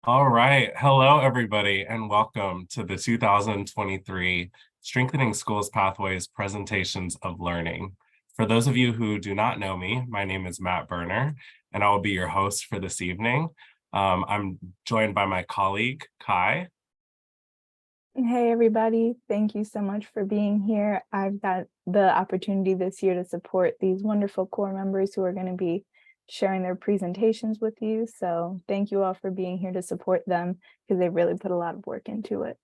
All right. Hello, everybody, and welcome to the 2023 Strengthening Schools Pathways Presentations of Learning. For those of you who do not know me, my name is Matt Berner, and I will be your host for this evening. I'm joined by my colleague, Kai. Hey, everybody. Thank you so much for being here. I've got the opportunity this year to support these wonderful core members who are going to be sharing their presentations with you. So thank you all for being here to support them because they really put a lot of work into it.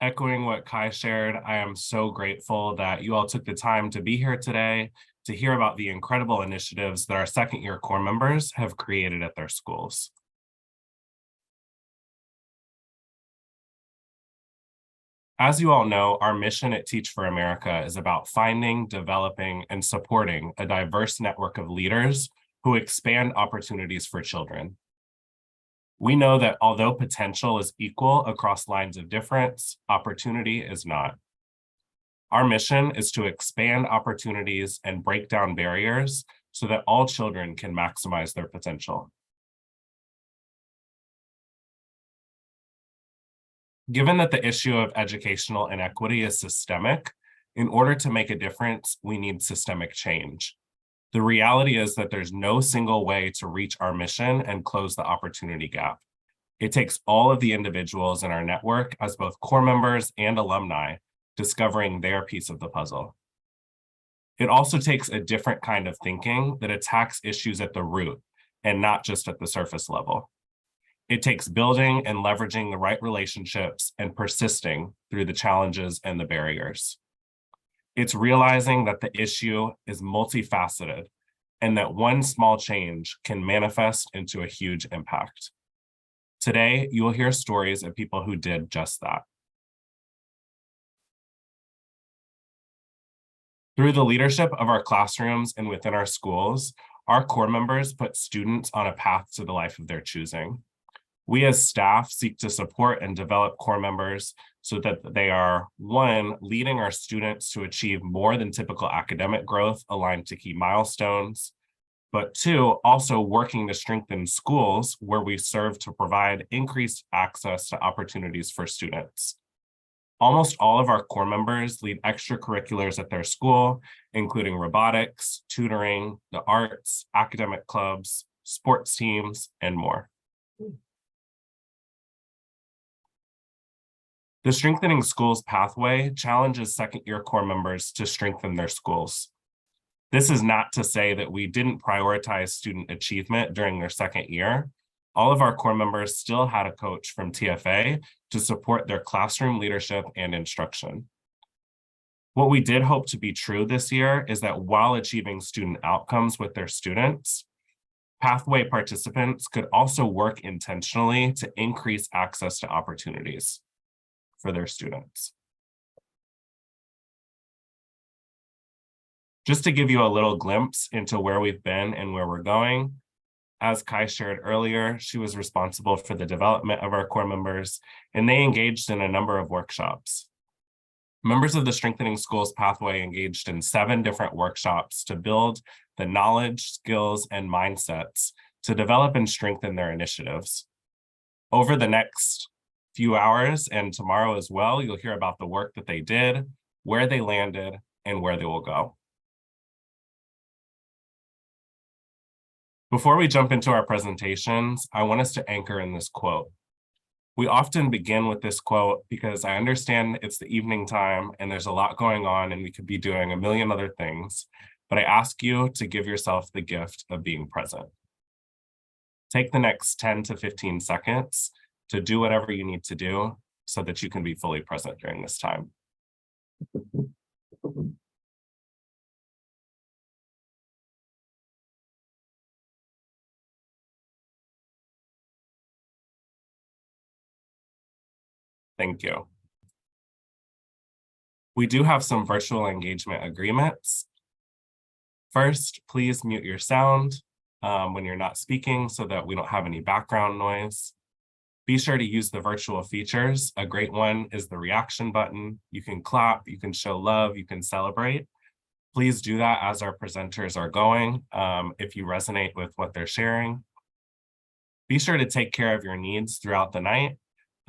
Echoing what Kai shared, I am so grateful that you all took the time to be here today to hear about the incredible initiatives that our second year core members have created at their schools. As you all know, our mission at Teach for America is about finding, developing, and supporting a diverse network of leaders who expand opportunities for children. We know that although potential is equal across lines of difference, opportunity is not. Our mission is to expand opportunities and break down barriers so that all children can maximize their potential. Given that the issue of educational inequity is systemic, in order to make a difference, we need systemic change. The reality is that there's no single way to reach our mission and close the opportunity gap. It takes all of the individuals in our network as both core members and alumni discovering their piece of the puzzle. It also takes a different kind of thinking that attacks issues at the root and not just at the surface level. It takes building and leveraging the right relationships and persisting through the challenges and the barriers. It's realizing that the issue is multifaceted and that one small change can manifest into a huge impact. Today, you will hear stories of people who did just that. Through the leadership of our classrooms and within our schools, our core members put students on a path to the life of their choosing. We as staff seek to support and develop core members so that they are, one, leading our students to achieve more than typical academic growth aligned to key milestones, but two, also working to strengthen schools where we serve to provide increased access to opportunities for students. Almost all of our core members lead extracurriculars at their school, including robotics, tutoring, the arts, academic clubs, sports teams, and more. The Strengthening Schools pathway challenges second-year core members to strengthen their schools. This is not to say that we didn't prioritize student achievement during their second year. All of our core members still had a coach from TFA to support their classroom leadership and instruction. What we did hope to be true this year is that while achieving student outcomes with their students, pathway participants could also work intentionally to increase access to opportunities for their students. Just to give you a little glimpse into where we've been and where we're going, as Kai shared earlier, she was responsible for the development of our core members, and they engaged in a number of workshops. Members of the Strengthening Schools pathway engaged in 7 different workshops to build the knowledge, skills, and mindsets to develop and strengthen their initiatives. Over the next few hours and tomorrow as well, you'll hear about the work that they did, where they landed, and where they will go. Before we jump into our presentations, I want us to anchor in this quote. We often begin with this quote because I understand it's the evening time and there's a lot going on and we could be doing a million other things, but I ask you to give yourself the gift of being present. Take the next 10 to 15 seconds to do whatever you need to do so that you can be fully present during this time. Thank you. We do have some virtual engagement agreements. First, please mute your sound when you're not speaking so that we don't have any background noise. Be sure to use the virtual features. A great one is the reaction button. You can clap, you can show love, you can celebrate. Please do that as our presenters are going if you resonate with what they're sharing. Be sure to take care of your needs throughout the night.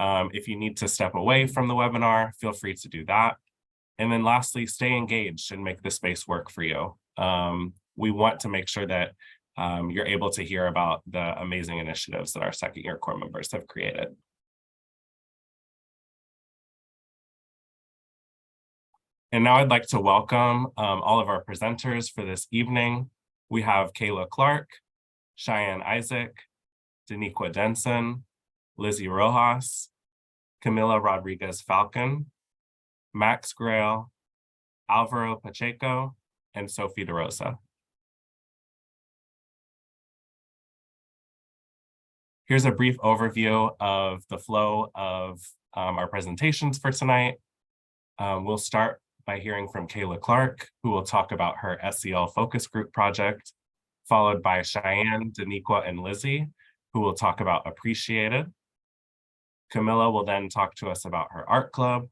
If you need to step away from the webinar, feel free to do that. And then lastly, stay engaged and make the space work for you. We want to make sure that you're able to hear about the amazing initiatives that our second year core members have created. And now I'd like to welcome all of our presenters for this evening. We have Kayla Clark, Cheyenne Isaac, Daniqua Denson, Lizzie Rojas, Camila Rodriguez Falcon, Max Grail, Alvaro Pacheco, and Sophie DeRosa. Here's a brief overview of the flow of our presentations for tonight. We'll start by hearing from Kayla Clark, who will talk about her SEL focus group project, followed by Cheyenne, Daniqua, and Lizzie, who will talk about Appreciated. Camilla will then talk to us about her art club.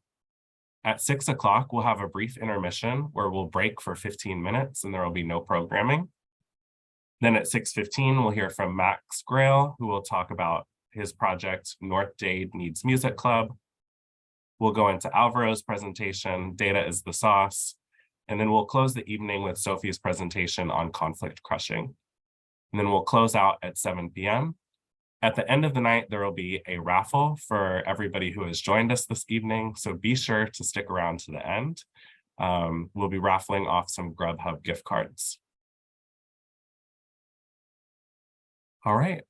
At 6 o'clock, we'll have a brief intermission where we'll break for 15 minutes and there will be no programming. Then at 6:15, we'll hear from Max Grail, who will talk about his project, North Dade Needs Music Club. We'll go into Alvaro's presentation, Data is the Sauce, and then we'll close the evening with Sophie's presentation on conflict crushing. And then we'll close out at 7 p.m. At the end of the night, there will be a raffle for everybody who has joined us this evening, so be sure to stick around to the end. We'll be raffling off some Grubhub gift cards. All right.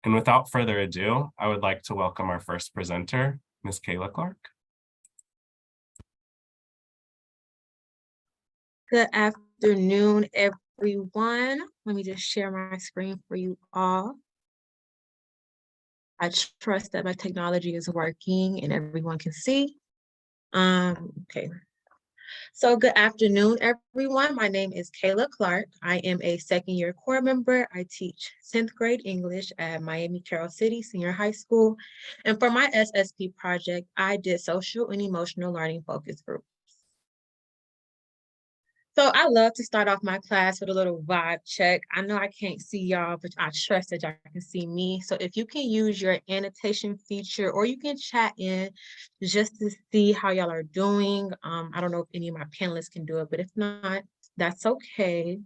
And without further ado, I would like to welcome our first presenter, Ms. Kayla Clark. Good afternoon, everyone. Let me just share my screen for you all. I trust that my technology is working and everyone can see. Okay. So good afternoon, everyone. My name is Kayla Clark. I am a second year core member. I teach 10th grade English at Miami Carroll City Senior High School. And for my SSP project, I did social and emotional learning focus group. So I love to start off my class with a little vibe check. I know I can't see y'all, but I trust that y'all can see me. So if you can use your annotation feature or you can chat in just to see how y'all are doing. I don't know if any of my panelists can do it, but if not, that's okay.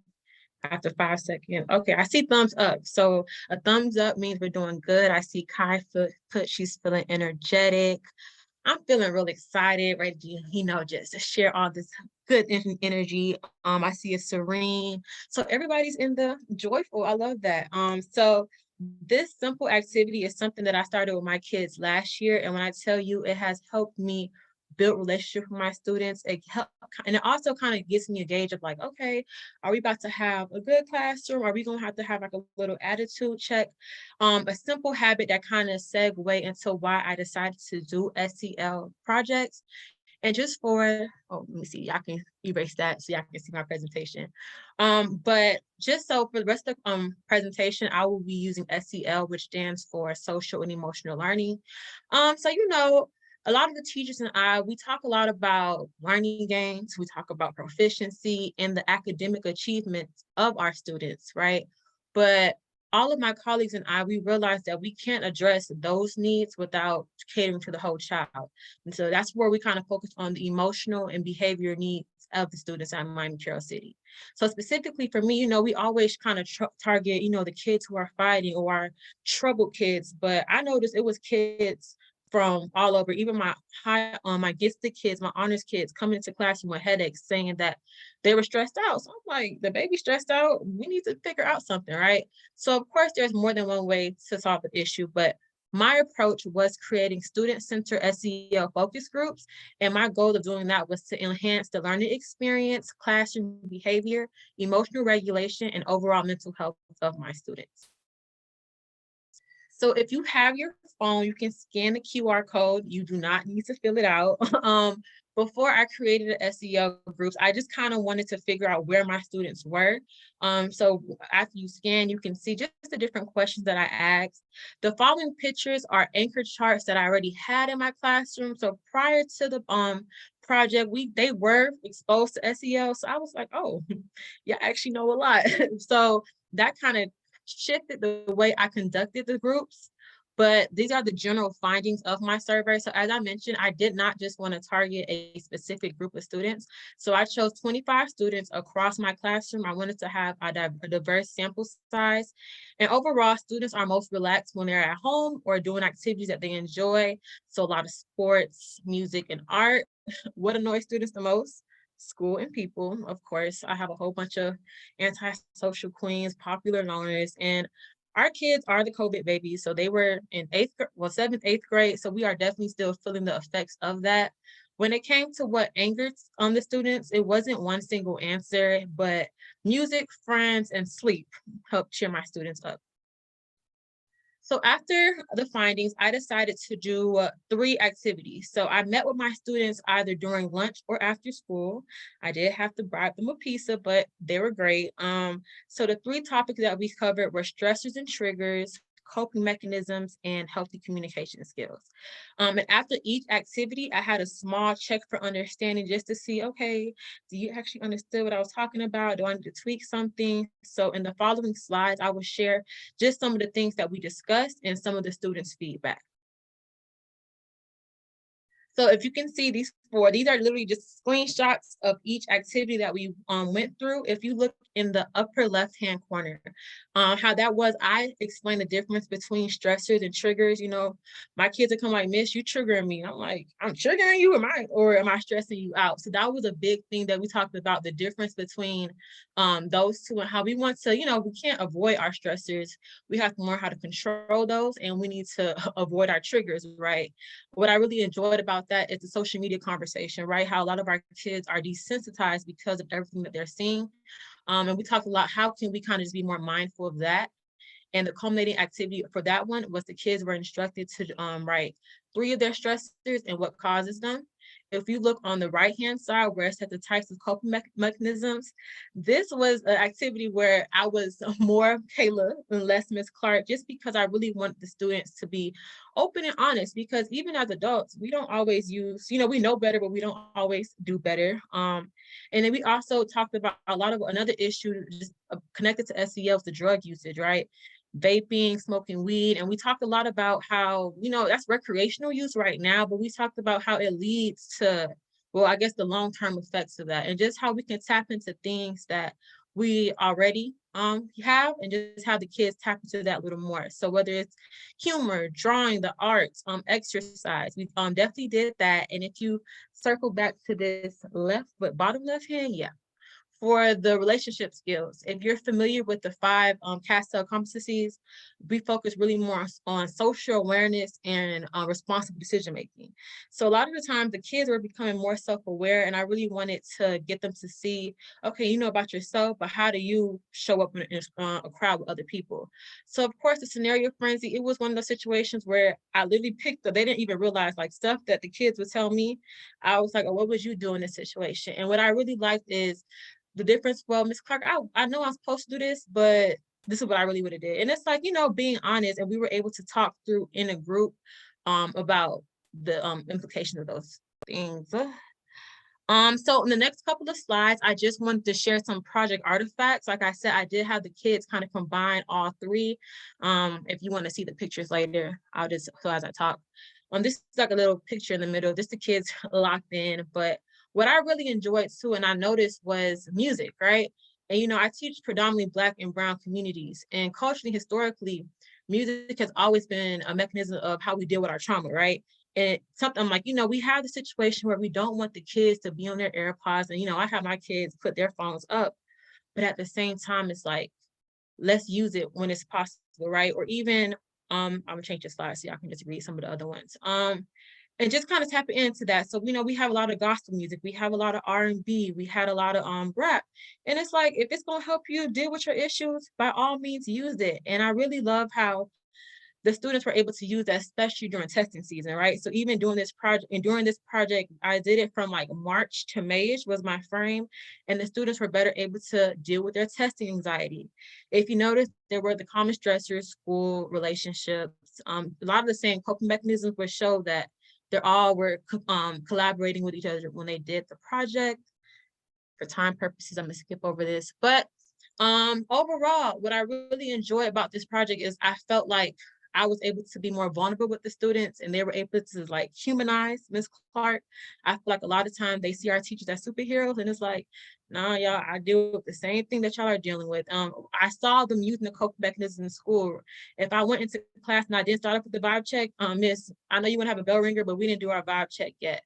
After 5 seconds. Okay, I see thumbs up. So a thumbs up means we're doing good. I see Kai put she's feeling energetic. I'm feeling really excited, ready to, just to share all this good energy. I see a serene. So everybody's in the joyful. I love that. So this simple activity is something that I started with my kids last year. And when I tell you it has helped me build relationship with my students, and it also kind of gives me a gauge of like, okay, are we about to have a good classroom? Are we gonna have to have like a little attitude check? A simple habit that kind of segue into why I decided to do SEL projects. And just for, let me see, y'all can erase that so y'all can see my presentation. But just so for the rest of the presentation, I will be using SEL, which stands for social and emotional learning. So, a lot of the teachers and we talk a lot about learning gains, we talk about proficiency and the academic achievements of our students, right? But all of my colleagues and we realized that we can't address those needs without catering to the whole child. And so that's where we kind of focus on the emotional and behavior needs of the students at Miami Carroll City. So specifically for me, we always kind of target, the kids who are fighting or are troubled kids, but I noticed it was kids from all over, even my gifted kids, my honors kids coming into classroom with headaches saying that they were stressed out. So I'm like, the baby stressed out, we need to figure out something, right? So of course, there's more than one way to solve the issue, but my approach was creating student-centered SEL focus groups. And my goal of doing that was to enhance the learning experience, classroom behavior, emotional regulation, and overall mental health of my students. So if you have your phone, you can scan the QR code. You do not need to fill it out. Before I created the SEL groups, I just kind of wanted to figure out where my students were. So after you scan, you can see just the different questions that I asked. The following pictures are anchor charts that I already had in my classroom. So prior to the project, they were exposed to SEL. So I was like, oh, yeah, I actually know a lot. So that kind of shifted the way I conducted the groups, but these are the general findings of my survey. So as I mentioned, I did not just want to target a specific group of students. So I chose 25 students across my classroom. I wanted to have a diverse sample size. And overall, students are most relaxed when they're at home or doing activities that they enjoy. So a lot of sports, music, and art. What annoys students the most? School and people, of course. I have a whole bunch of antisocial queens, popular loners, and our kids are the COVID babies. So they were in seventh, eighth grade. So we are definitely still feeling the effects of that. When it came to what angered the students, it wasn't one single answer, but music, friends, and sleep helped cheer my students up. So after the findings, I decided to do 3 activities. So I met with my students either during lunch or after school. I did have to bribe them a pizza, but they were great. So the 3 topics that we covered were stressors and triggers, coping mechanisms, and healthy communication skills. And after each activity, I had a small check for understanding just to see, okay, do you actually understand what I was talking about? Do I need to tweak something? So in the following slides, I will share just some of the things that we discussed and some of the students' feedback. So if you can see these 4, these are literally just screenshots of each activity that we went through. If you look in the upper left-hand corner, how that was, I explained the difference between stressors and triggers. You know, my kids would come like, Miss, you triggering me. I'm like, I'm triggering you, am I stressing you out? So that was a big thing that we talked about, the difference between those two and how we want to, we can't avoid our stressors. We have to learn how to control those, and we need to avoid our triggers, right? What I really enjoyed about that is the social media conversation, right? How a lot of our kids are desensitized because of everything that they're seeing. And we talked a lot, how can we kind of just be more mindful of that? And the culminating activity for that one was the kids were instructed to write 3 of their stressors and what causes them. If you look on the right-hand side where it said the types of coping mechanisms, this was an activity where I was more Kayla and less Miss Clark, just because I really want the students to be open and honest, because even as adults, we don't always use, we know better, but we don't always do better. And then we also talked about a lot of another issue just connected to SEL is the drug usage, right? Vaping, smoking weed. And we talked a lot about how, that's recreational use right now, but we talked about how it leads to, well, I guess the long-term effects of that, and just how we can tap into things that we already have, and just how the kids tap into that a little more. So whether it's humor, drawing, the arts, exercise, we definitely did that. And if you circle back to this bottom left hand, yeah. For the relationship skills, if you're familiar with the 5 CASTEL competencies, we focus really more on social awareness and responsible decision making. So a lot of the time, the kids were becoming more self-aware, and I really wanted to get them to see, okay, you know about yourself, but how do you show up in a crowd with other people? So of course, the scenario frenzy, it was one of those situations where I literally picked up, they didn't even realize like stuff that the kids would tell me. I was like, oh, what would you do in this situation? And what I really liked is the difference. Well, Miss Clark, I know I'm supposed to do this, but this is what I really would have did. And it's like, being honest, and we were able to talk through in a group about the implications of those things. So in the next couple of slides, I just wanted to share some project artifacts. Like I said, I did have the kids kind of combine all 3. If you want to see the pictures later, I'll just, so as I talk. This is like a little picture in the middle, just the kids locked in. But what I really enjoyed too, and I noticed, was music, right? And I teach predominantly Black and Brown communities, and culturally, historically, music has always been a mechanism of how we deal with our trauma, right? And something like, we have the situation where we don't want the kids to be on their AirPods, and I have my kids put their phones up, but at the same time, it's like, let's use it when it's possible, right? Or even, I'm gonna change the slide so y'all can just read some of the other ones. And just kind of tap into that. So, we have a lot of gospel music, we have a lot of R&B, we had a lot of rap. And it's like, if it's gonna help you deal with your issues, by all means use it. And I really love how the students were able to use that, especially during testing season, right? So even during this project, I did it from like March to May-ish was my frame, and the students were better able to deal with their testing anxiety. If you notice, there were the common stressors, school, relationships, a lot of the same coping mechanisms were show that they're all were collaborating with each other when they did the project. For time purposes, I'm gonna skip over this, but Overall, what I really enjoy about this project is I felt like I was able to be more vulnerable with the students and they were able to like humanize Miss Clark. I feel like a lot of times they see our teachers as superheroes and it's like, nah, y'all, I deal with the same thing that y'all are dealing with. I saw them using the coping mechanisms in school. If I went into class and I didn't start off with the vibe check, Miss, I know you want to have a bell ringer, but we didn't do our vibe check yet.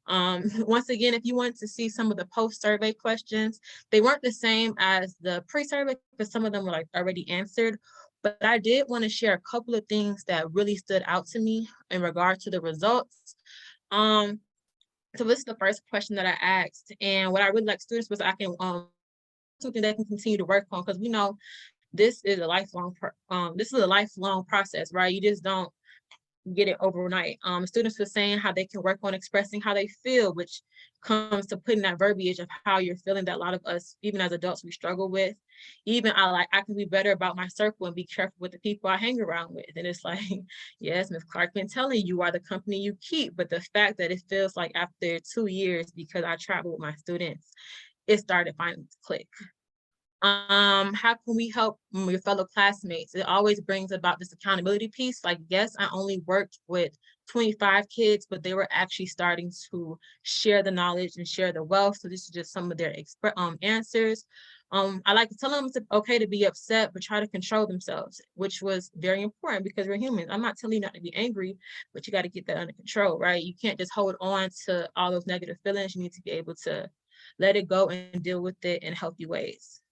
Once again, if you want to see some of the post-survey questions, they weren't the same as the pre-survey because some of them were like already answered, but I did want to share a couple of things that really stood out to me in regard to the results. So this is the first question that I asked, and what I really like students was I can something they can continue to work on because we know this is a lifelong process, right? You just don't get it overnight. Students were saying how they can work on expressing how they feel, which comes to putting that verbiage of how you're feeling that a lot of us, even as adults, we struggle with. Even I can be better about my circle and be careful with the people I hang around with. And it's like, yes, Ms. Clark been telling you are the company you keep, but the fact that it feels like after 2 years, because I travel with my students, it started finally to click. How can we help your fellow classmates? It always brings about this accountability piece. Like, yes, I only worked with 25 kids, but they were actually starting to share the knowledge and share the wealth. So this is just some of their answers. I like to tell them it's okay to be upset, but try to control themselves, which was very important because we're humans. I'm not telling you not to be angry, but you got to get that under control, right? You can't just hold on to all those negative feelings. You need to be able to let it go and deal with it in healthy ways.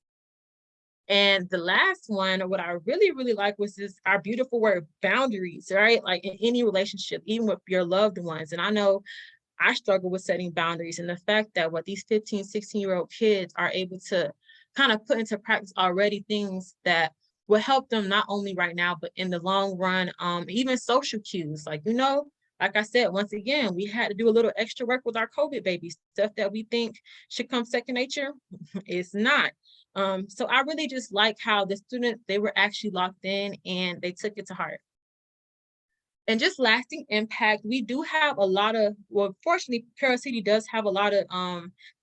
And the last one, what I really, really like was this, our beautiful word, boundaries, right? Like in any relationship, even with your loved ones. And I know I struggle with setting boundaries, and the fact that what these 15, 16-year-old kids are able to kind of put into practice already things that will help them not only right now, but in the long run, even social cues. Like, like I said, once again, we had to do a little extra work with our COVID babies, stuff that we think should come second nature. It's not. So I really just like how the students, they were actually locked in and they took it to heart. And just lasting impact, we do have a lot of, well, fortunately, Carol City does have a lot of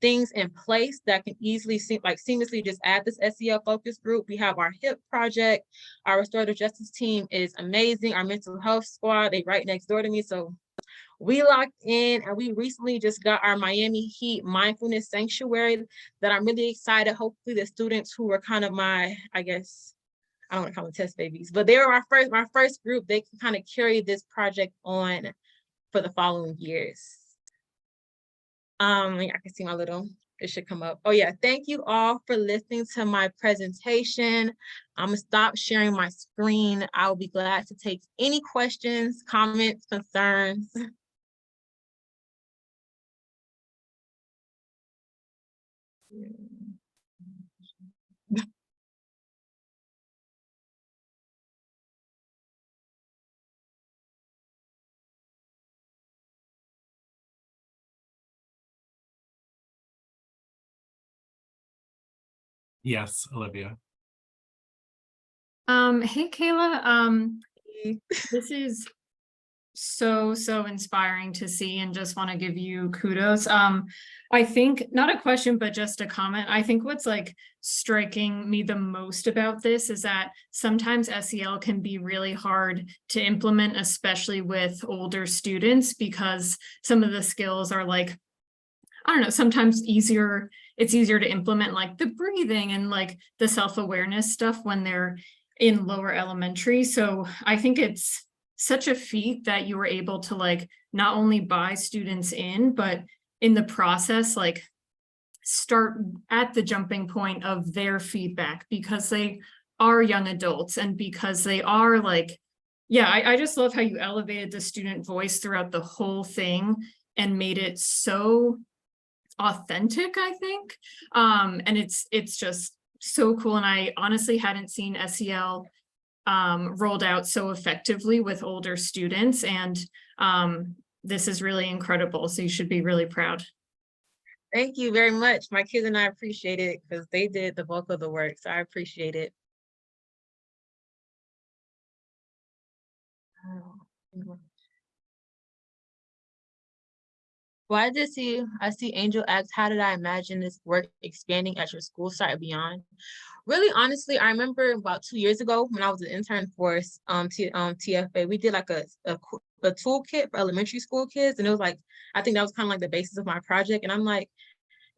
things in place that can easily seamlessly just add this SEL focus group. We have our HIP project, our restorative justice team is amazing. Our mental health squad, they right next door to me. So we locked in, and we recently just got our Miami Heat mindfulness sanctuary that I'm really excited. Hopefully the students who were kind of my, I guess, I don't want to call them test babies, but they were my first group. They can kind of carry this project on for the following years. I can see my little, it should come up. Oh yeah, thank you all for listening to my presentation. I'm gonna stop sharing my screen. I'll be glad to take any questions, comments, concerns. Yes, Olivia. Hey Kayla, this is so inspiring to see and just want to give you kudos. I think not a question, but just a comment. I think what's like striking me the most about this is that sometimes SEL can be really hard to implement, especially with older students, because some of the skills are like, I don't know, sometimes it's easier to implement like the breathing and like the self-awareness stuff when they're in lower elementary. So I think it's such a feat that you were able to like not only buy students in, but in the process, like start at the jumping point of their feedback because they are young adults and because they are like, yeah, I just love how you elevated the student voice throughout the whole thing and made it so authentic, I think. And it's just so cool. And I honestly hadn't seen SEL rolled out so effectively with older students. And this is really incredible. So you should be really proud. Thank you very much. My kids and I appreciate it because they did the bulk of the work. So I appreciate it. Well, I see Angel asks, how did I imagine this work expanding at your school site and beyond? Really, honestly, I remember about 2 years ago when I was an intern for TFA, we did like a toolkit for elementary school kids. And it was like, I think that was kind of like the basis of my project. And I'm like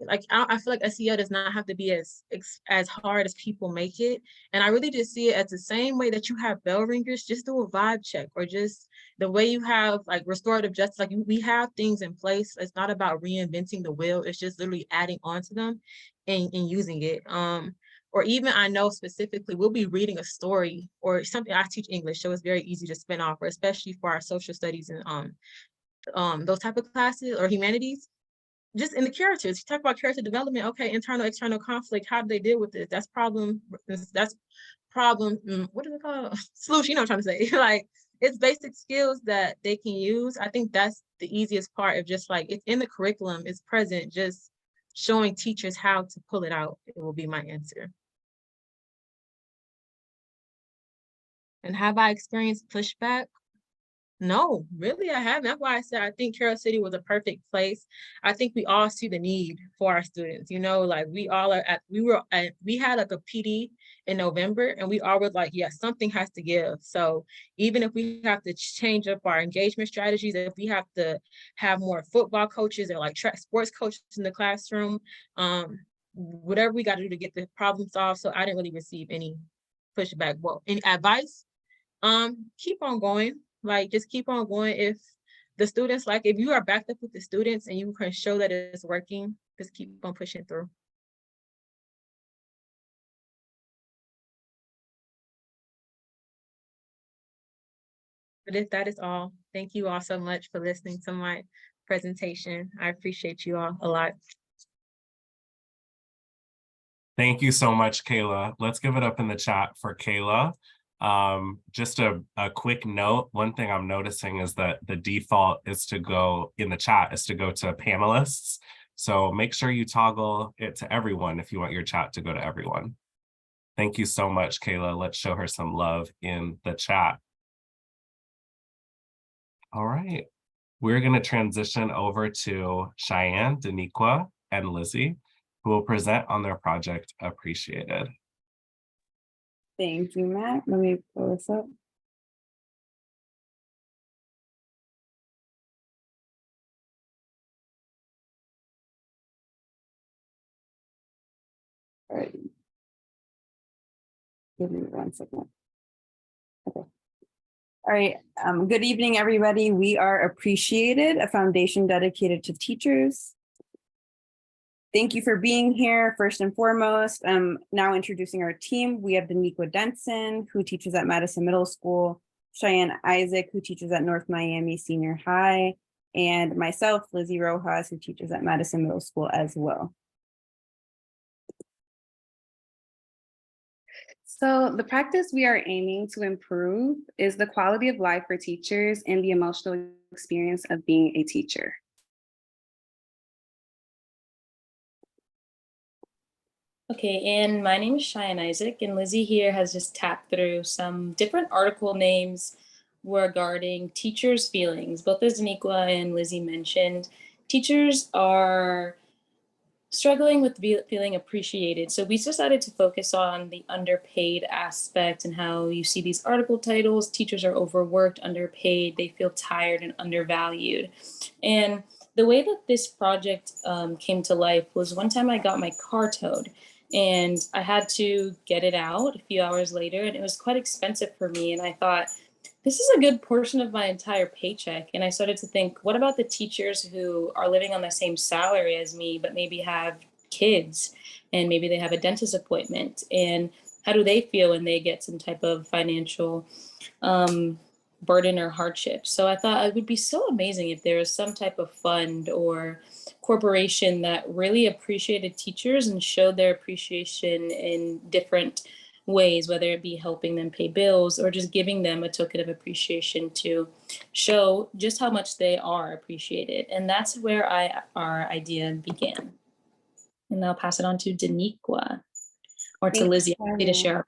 I feel like SEL does not have to be as hard as people make it. And I really just see it as the same way that you have bell ringers, just do a vibe check, or just the way you have like restorative justice. Like we have things in place. It's not about reinventing the wheel. It's just literally adding on to them and using it. Or even I know specifically we'll be reading a story or something. I teach English, so it's very easy to spin off, or especially for our social studies and those type of classes or humanities. Just in the characters, you talk about character development. Okay, internal, external conflict. How do they deal with it? That's problem. What is it called? Solution. You know what I'm trying to say? Like it's basic skills that they can use. I think that's the easiest part of just like it's in the curriculum. It's present. Just showing teachers how to pull it out. It will be my answer. And have I experienced pushback? No, really, I haven't. That's why I said I think Carroll City was a perfect place. I think we all see the need for our students. You know, like we all are at. We had like a PD in November, and we all were like, yes, something has to give. So even if we have to change up our engagement strategies, if we have to have more football coaches or like track sports coaches in the classroom, whatever we got to do to get the problem solved. So I didn't really receive any pushback. Well, any advice? Keep on going. Like just keep on going. If the students, like if you are backed up with the students and you can show that it's working, just keep on pushing through. But if that is all, thank you all so much for listening to my presentation. I appreciate you all a lot. Thank you so much, Kayla. Let's give it up in the chat for Kayla. Just a quick note, one thing I'm noticing is that the default is to go in the chat is to go to panelists. So make sure you toggle it to everyone if you want your chat to go to everyone. Thank you so much, Kayla. Let's show her some love in the chat. All right, we're going to transition over to Cheyenne, Daniqua, and Lizzie, who will present on their project Appreciated. Thank you, Matt. Let me pull this up. All right. Give me 1 second. Okay. All right. Good evening, everybody. We are Appreciated, a foundation dedicated to teachers. Thank you for being here, first and foremost. Now introducing our team. We have Daniqua Denson, who teaches at Madison Middle School, Cheyenne Isaac, who teaches at North Miami Senior High, and myself, Lizzie Rojas, who teaches at Madison Middle School as well. So the practice we are aiming to improve is the quality of life for teachers and the emotional experience of being a teacher. Okay, and my name is Cheyenne Isaac, and Lizzie here has just tapped through some different article names regarding teachers' feelings. Both as Daniqua and Lizzie mentioned, teachers are struggling with feeling appreciated. So we decided to focus on the underpaid aspect and how you see these article titles. Teachers are overworked, underpaid, they feel tired and undervalued. And the way that this project came to life was one time I got my car towed. And I had to get it out a few hours later, and it was quite expensive for me. And I thought, this is a good portion of my entire paycheck. And I started to think, what about the teachers who are living on the same salary as me, but maybe have kids, and maybe they have a dentist appointment? And how do they feel when they get some type of financial burden or hardship? So I thought it would be so amazing if there was some type of fund or corporation that really appreciated teachers and showed their appreciation in different ways, whether it be helping them pay bills or just giving them a token of appreciation to show just how much they are appreciated. And that's where our idea began. And I'll pass it on to Daniqua or to Lizzie to share.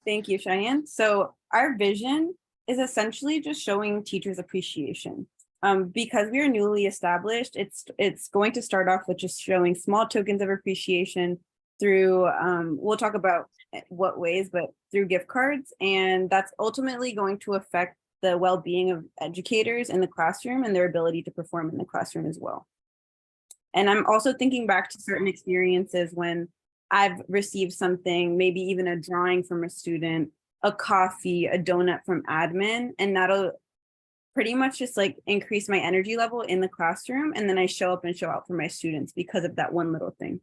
Thank you, Cheyenne. So our vision is essentially just showing teachers appreciation. Because we are newly established, it's going to start off with just showing small tokens of appreciation through, we'll talk about what ways, but through gift cards. And that's ultimately going to affect the well-being of educators in the classroom and their ability to perform in the classroom as well. And I'm also thinking back to certain experiences when I've received something, maybe even a drawing from a student, a coffee, a donut from admin, and that'll pretty much just like increase my energy level in the classroom. And then I show up and show out for my students because of that one little thing.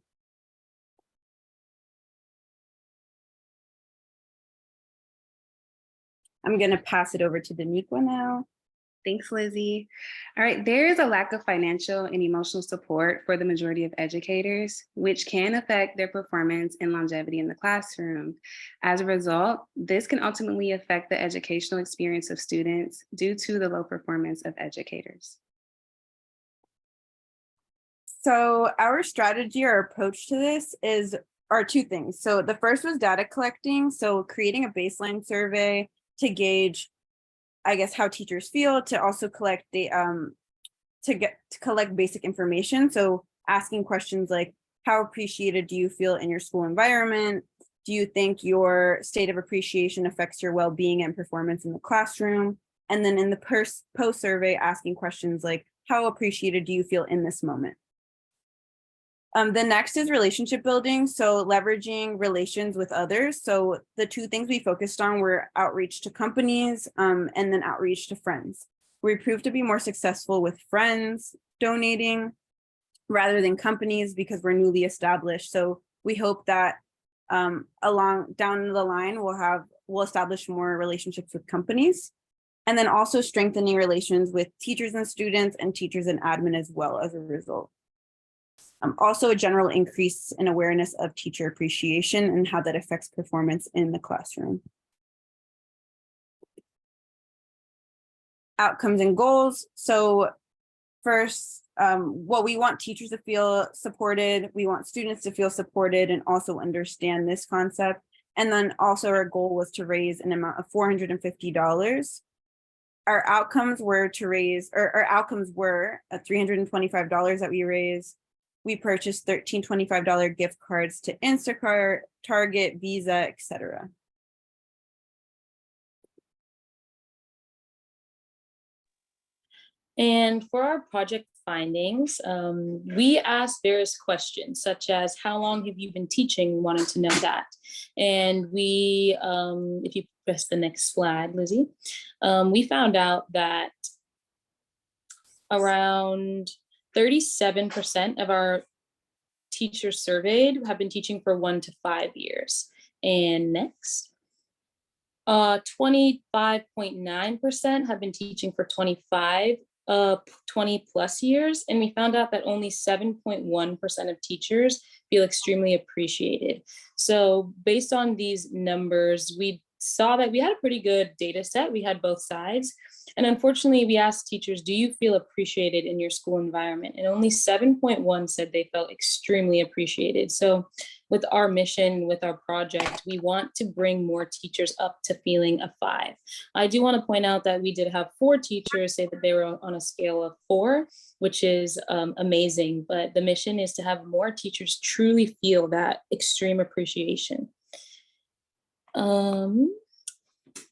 I'm going to pass it over to Daniqua now. Thanks, Lizzie. All right, there is a lack of financial and emotional support for the majority of educators, which can affect their performance and longevity in the classroom. As a result, this can ultimately affect the educational experience of students due to the low performance of educators. So our strategy or approach to this are two things. So the first was data collecting. So creating a baseline survey to gauge, I guess, how teachers feel, to also collect the to collect basic information. So asking questions like, how appreciated do you feel in your school environment? Do you think your state of appreciation affects your well-being and performance in the classroom? And then in the post survey, asking questions like, how appreciated do you feel in this moment? The next is relationship building. So leveraging relations with others. So the two things we focused on were outreach to companies and then outreach to friends. We proved to be more successful with friends donating rather than companies because we're newly established. So we hope that along down the line, we'll establish more relationships with companies. And then also strengthening relations with teachers and students and teachers and admin as well as a result. Also a general increase in awareness of teacher appreciation and how that affects performance in the classroom. Outcomes and goals. So first, what we want teachers to feel supported, we want students to feel supported and also understand this concept. And then also our goal was to raise an amount of $450. Our outcomes were to raise, or our outcomes were $325 that we raised. We purchased $13 $25 gift cards to Instacart, Target, Visa, etc. And for our project findings, we asked various questions, such as how long have you been teaching? We wanted to know that. And we, if you press the next slide, Lizzie, we found out that around 37% of our teachers surveyed have been teaching for 1 to 5 years. And next, 25.9% have been teaching for 20 plus years. And we found out that only 7.1% of teachers feel extremely appreciated. So based on these numbers, we saw that we had a pretty good data set. We had both sides. And unfortunately, we asked teachers, do you feel appreciated in your school environment? And only 7.1 said they felt extremely appreciated. So with our mission, with our project, we want to bring more teachers up to feeling a 5. I do want to point out that we did have 4 teachers say that they were on a scale of 4, which is amazing. But the mission is to have more teachers truly feel that extreme appreciation.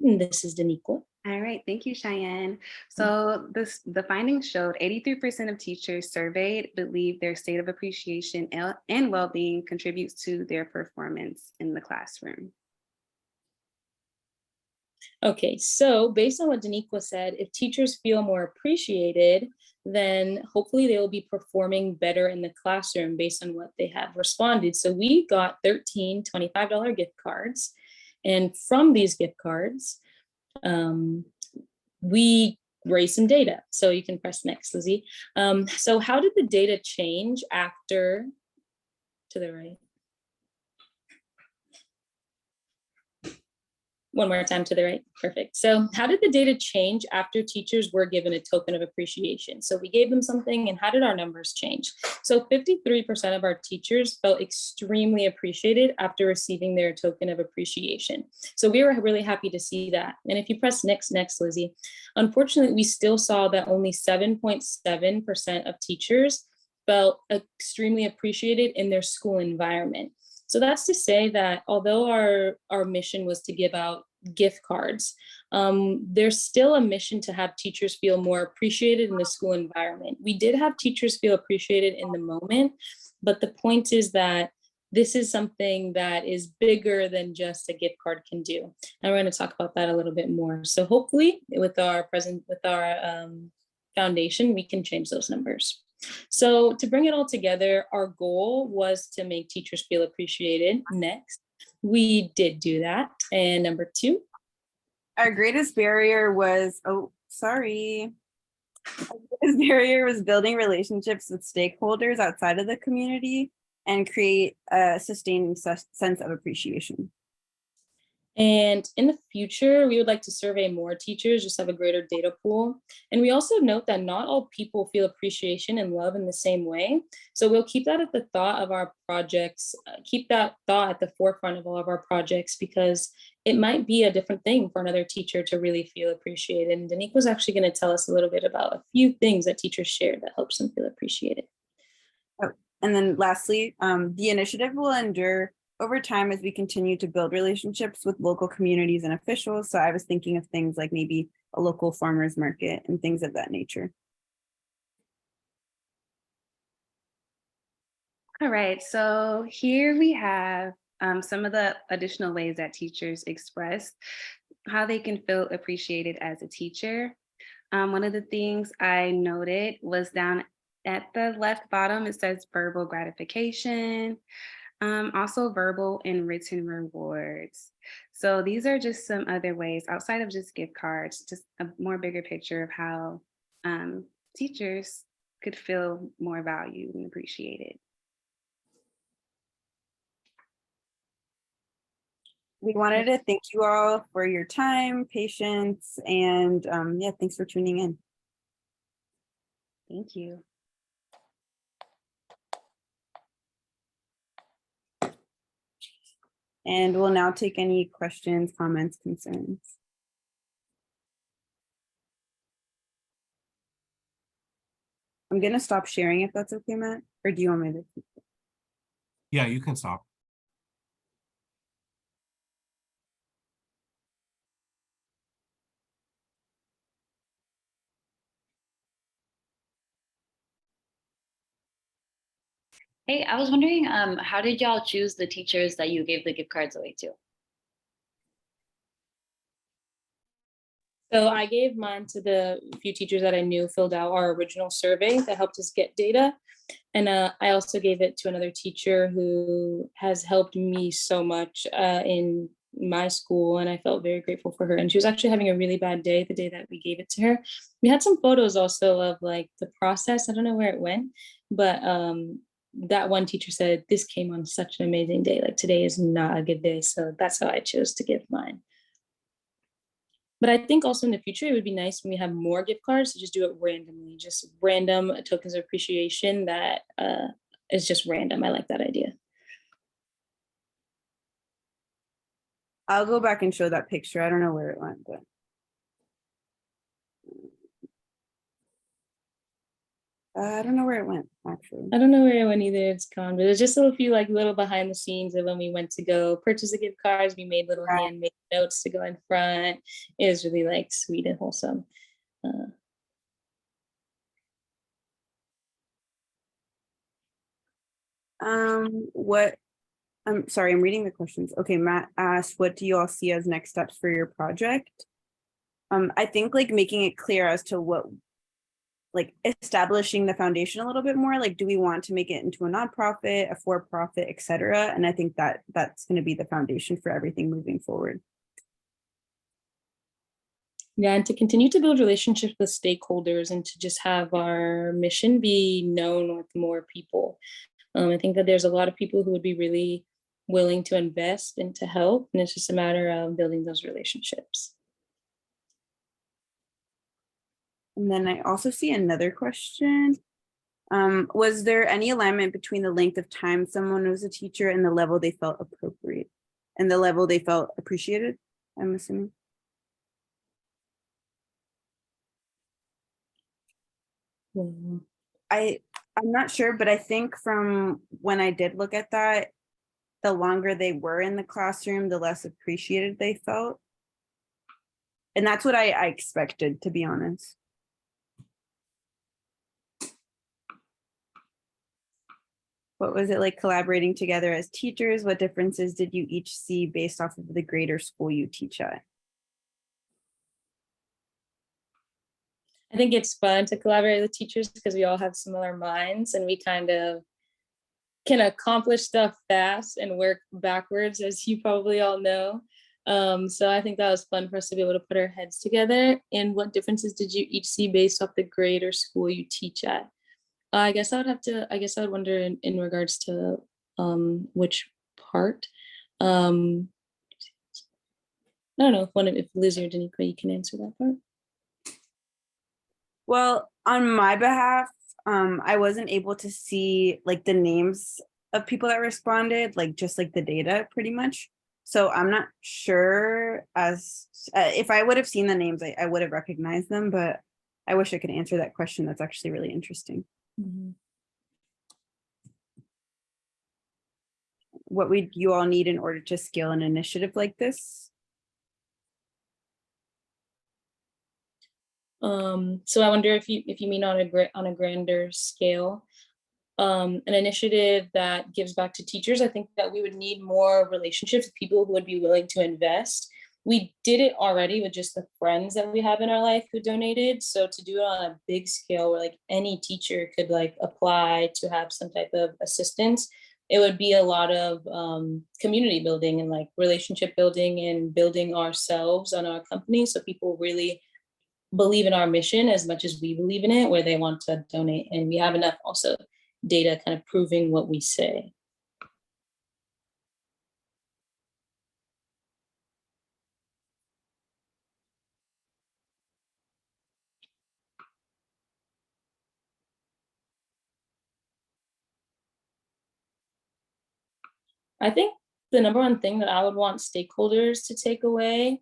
This is Daniqua. All right, thank you, Cheyenne. So the findings showed 83% of teachers surveyed believe their state of appreciation and well-being contributes to their performance in the classroom. Okay, so based on what Daniqua said, if teachers feel more appreciated, then hopefully they will be performing better in the classroom based on what they have responded. So we got 13 $25 gift cards. And from these gift cards, we raised some data. So you can press next, Lizzie. So how did the data change after, to the right? One more time to the right. Perfect. So how did the data change after teachers were given a token of appreciation? So we gave them something, and how did our numbers change? So 53% of our teachers felt extremely appreciated after receiving their token of appreciation. So we were really happy to see that. And if you press next, Lizzie, unfortunately, we still saw that only 7.7% of teachers felt extremely appreciated in their school environment. So that's to say that although our mission was to give out gift cards, there's still a mission to have teachers feel more appreciated in the school environment. We did have teachers feel appreciated in the moment, but the point is that this is something that is bigger than just a gift card can do. And we're going to talk about that a little bit more. So hopefully with our foundation, we can change those numbers. So to bring it all together, our goal was to make teachers feel appreciated. Next, we did do that. And number 2. Our greatest barrier was, Our greatest barrier was building relationships with stakeholders outside of the community and create a sustained sense of appreciation. And in the future, we would like to survey more teachers, just have a greater data pool. And we also note that not all people feel appreciation and love in the same way. So we'll keep that at the thought of our projects, keep that thought at the forefront of all of our projects, because it might be a different thing for another teacher to really feel appreciated. And Danique was actually going to tell us a little bit about a few things that teachers shared that helps them feel appreciated. Oh, and then lastly, the initiative will endure over time as we continue to build relationships with local communities and officials. So I was thinking of things like maybe a local farmers market and things of that nature. All right, so here we have some of the additional ways that teachers express how they can feel appreciated as a teacher. One of the things I noted was down at the left bottom, it says verbal gratification. Also verbal and written rewards. So these are just some other ways outside of just gift cards, just a more bigger picture of how teachers could feel more valued and appreciated. We wanted to thank you all for your time, patience, and yeah, thanks for tuning in. Thank you. And we'll now take any questions, comments, concerns. I'm gonna stop sharing if that's okay, Matt, or do you want me to? Yeah, you can stop. Hey, I was wondering, how did y'all choose the teachers that you gave the gift cards away to? So I gave mine to the few teachers that I knew filled out our original survey that helped us get data. And I also gave it to another teacher who has helped me so much in my school, and I felt very grateful for her. And she was actually having a really bad day the day that we gave it to her. We had some photos also of like the process. I don't know where it went, but that one teacher said, this came on such an amazing day. Like today is not a good day. So that's how I chose to give mine. But I think also in the future, it would be nice when we have more gift cards to just do it randomly, just random tokens of appreciation that is just random. I like that idea. I'll go back and show that picture. I don't know where it went, but. I don't know where it went, actually. I don't know where it went either. It's gone, but there's just a few like little behind the scenes of when we went to go purchase the gift cards. We made little handmade notes to go in front. It was really like sweet and wholesome. I'm sorry, I'm reading the questions. Okay, Matt asked, what do you all see as next steps for your project? I think like making it clear as to what, like establishing the foundation a little bit more, like, do we want to make it into a nonprofit, a for-profit, et cetera? And I think that that's going to be the foundation for everything moving forward. Yeah, and to continue to build relationships with stakeholders and to just have our mission be known with more people. I think that there's a lot of people who would be really willing to invest and to help. And it's just a matter of building those relationships. And then I also see another question. Was there any alignment between the length of time someone was a teacher and the level they felt appropriate and the level they felt appreciated? I'm assuming. Well, I'm not sure, but I think from when I did look at that, the longer they were in the classroom, the less appreciated they felt. And that's what I expected, to be honest. What was it like collaborating together as teachers? What differences did you each see based off of the grade or school you teach at? I think it's fun to collaborate with teachers because we all have similar minds and we kind of can accomplish stuff fast and work backwards, as you probably all know. So I think that was fun for us to be able to put our heads together. And what differences did you each see based off the grade or school you teach at? I guess I would wonder in regards to which part. I don't know if Lizzie or Danica, you can answer that part. Well, on my behalf, I wasn't able to see like the names of people that responded, like just like the data pretty much. So I'm not sure as if I would have seen the names, I would have recognized them, but I wish I could answer that question. That's actually really interesting. Mm-hmm. What would you all need in order to scale an initiative like this? So I wonder if you mean on a grander scale, an initiative that gives back to teachers. I think that we would need more relationships with people who would be willing to invest. We did it already with just the friends that we have in our life who donated. So to do it on a big scale where like any teacher could like apply to have some type of assistance, it would be a lot of community building and like relationship building and building ourselves on our company. So people really believe in our mission as much as we believe in it, where they want to donate. And we have enough also data kind of proving what we say. I think the number one thing that I would want stakeholders to take away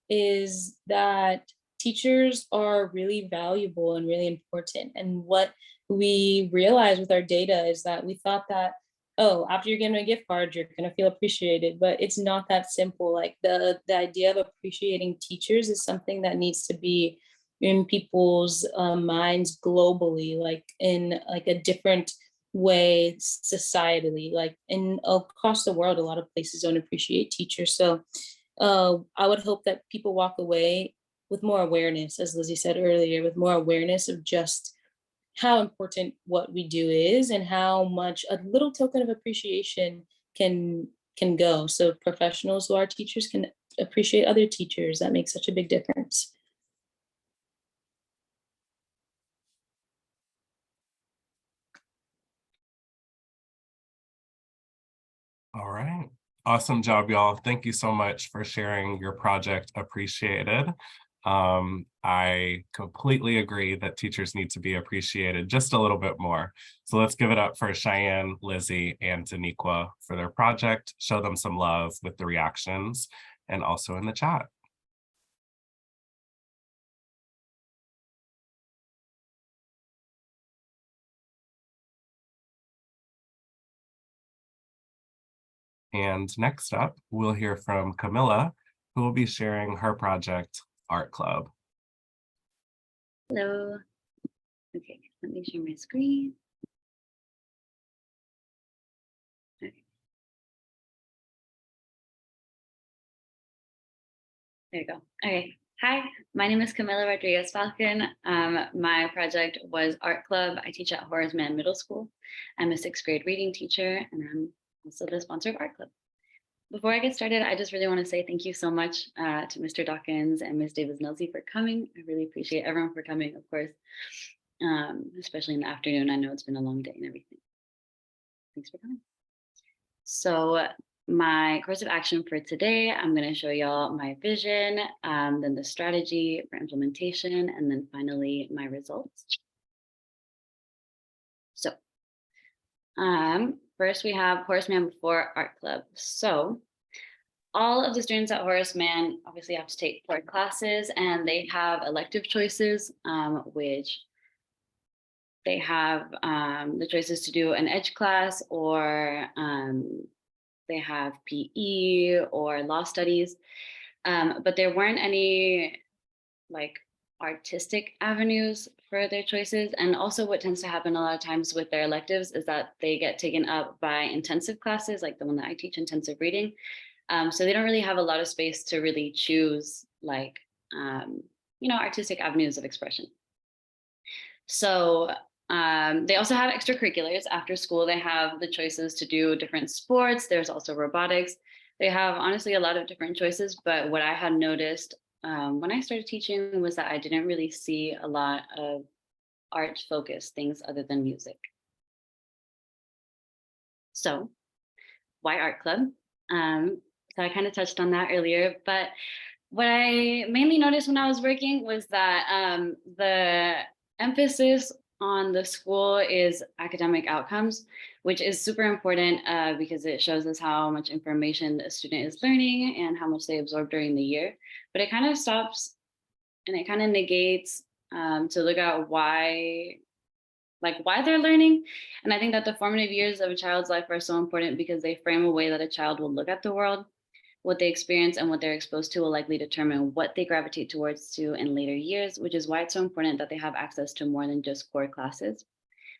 is that teachers are really valuable and really important. And what we realized with our data is that we thought that, oh, after you're given a gift card, you're going to feel appreciated, but it's not that simple. Like the idea of appreciating teachers is something that needs to be in people's minds globally, like in like a different way societally, like in across the world. A lot of places don't appreciate teachers. So I would hope that people walk away with more awareness, as Lizzie said earlier, with more awareness of just how important what we do is and how much a little token of appreciation can go. So professionals who are teachers can appreciate other teachers. That makes such a big difference. All right. Awesome job, y'all. Thank you so much for sharing your project. Appreciated. I completely agree that teachers need to be appreciated just a little bit more. So let's give it up for Cheyenne, Lizzie, and Daniqua for their project. Show them some love with the reactions and also in the chat. And next up, we'll hear from Camilla, who will be sharing her project, Art Club. Hello. Okay, let me share my screen. Okay. There you go. Okay. Hi, my name is Camilla Rodriguez Falcon. My project was Art Club. I teach at Horace Mann Middle School. I'm a 6th grade reading teacher, and I'm also the sponsor of Art Club. Before I get started, I just really want to say thank you so much to Mr. Dawkins and Ms. Davis-Nelsey for coming. I really appreciate everyone for coming, of course, especially in the afternoon. I know it's been a long day and everything. Thanks for coming. So my course of action for today, I'm going to show y'all my vision, then the strategy for implementation, and then finally my results. So first we have Horace Mann before Art Club. So all of the students at Horace Mann obviously have to take 4 classes, and they have elective choices, which they have the choices to do an edge class, or they have PE or law studies, but there weren't any like artistic avenues for their choices. And also what tends to happen a lot of times with their electives is that they get taken up by intensive classes, like the one that I teach, intensive reading. So they don't really have a lot of space to really choose like, artistic avenues of expression. So they also have extracurriculars. After school, they have the choices to do different sports. There's also robotics. They have honestly a lot of different choices, but what I had noticed when I started teaching was that I didn't really see a lot of art-focused things other than music. So why Art Club? So I kind of touched on that earlier, but what I mainly noticed when I was working was that the emphasis on the school is academic outcomes, which is super important because it shows us how much information a student is learning and how much they absorb during the year. But it kind of stops and it kind of negates to look at why they're learning. And I think that the formative years of a child's life are so important because they frame a way that a child will look at the world. What they experience and what they're exposed to will likely determine what they gravitate towards to in later years, which is why it's so important that they have access to more than just core classes.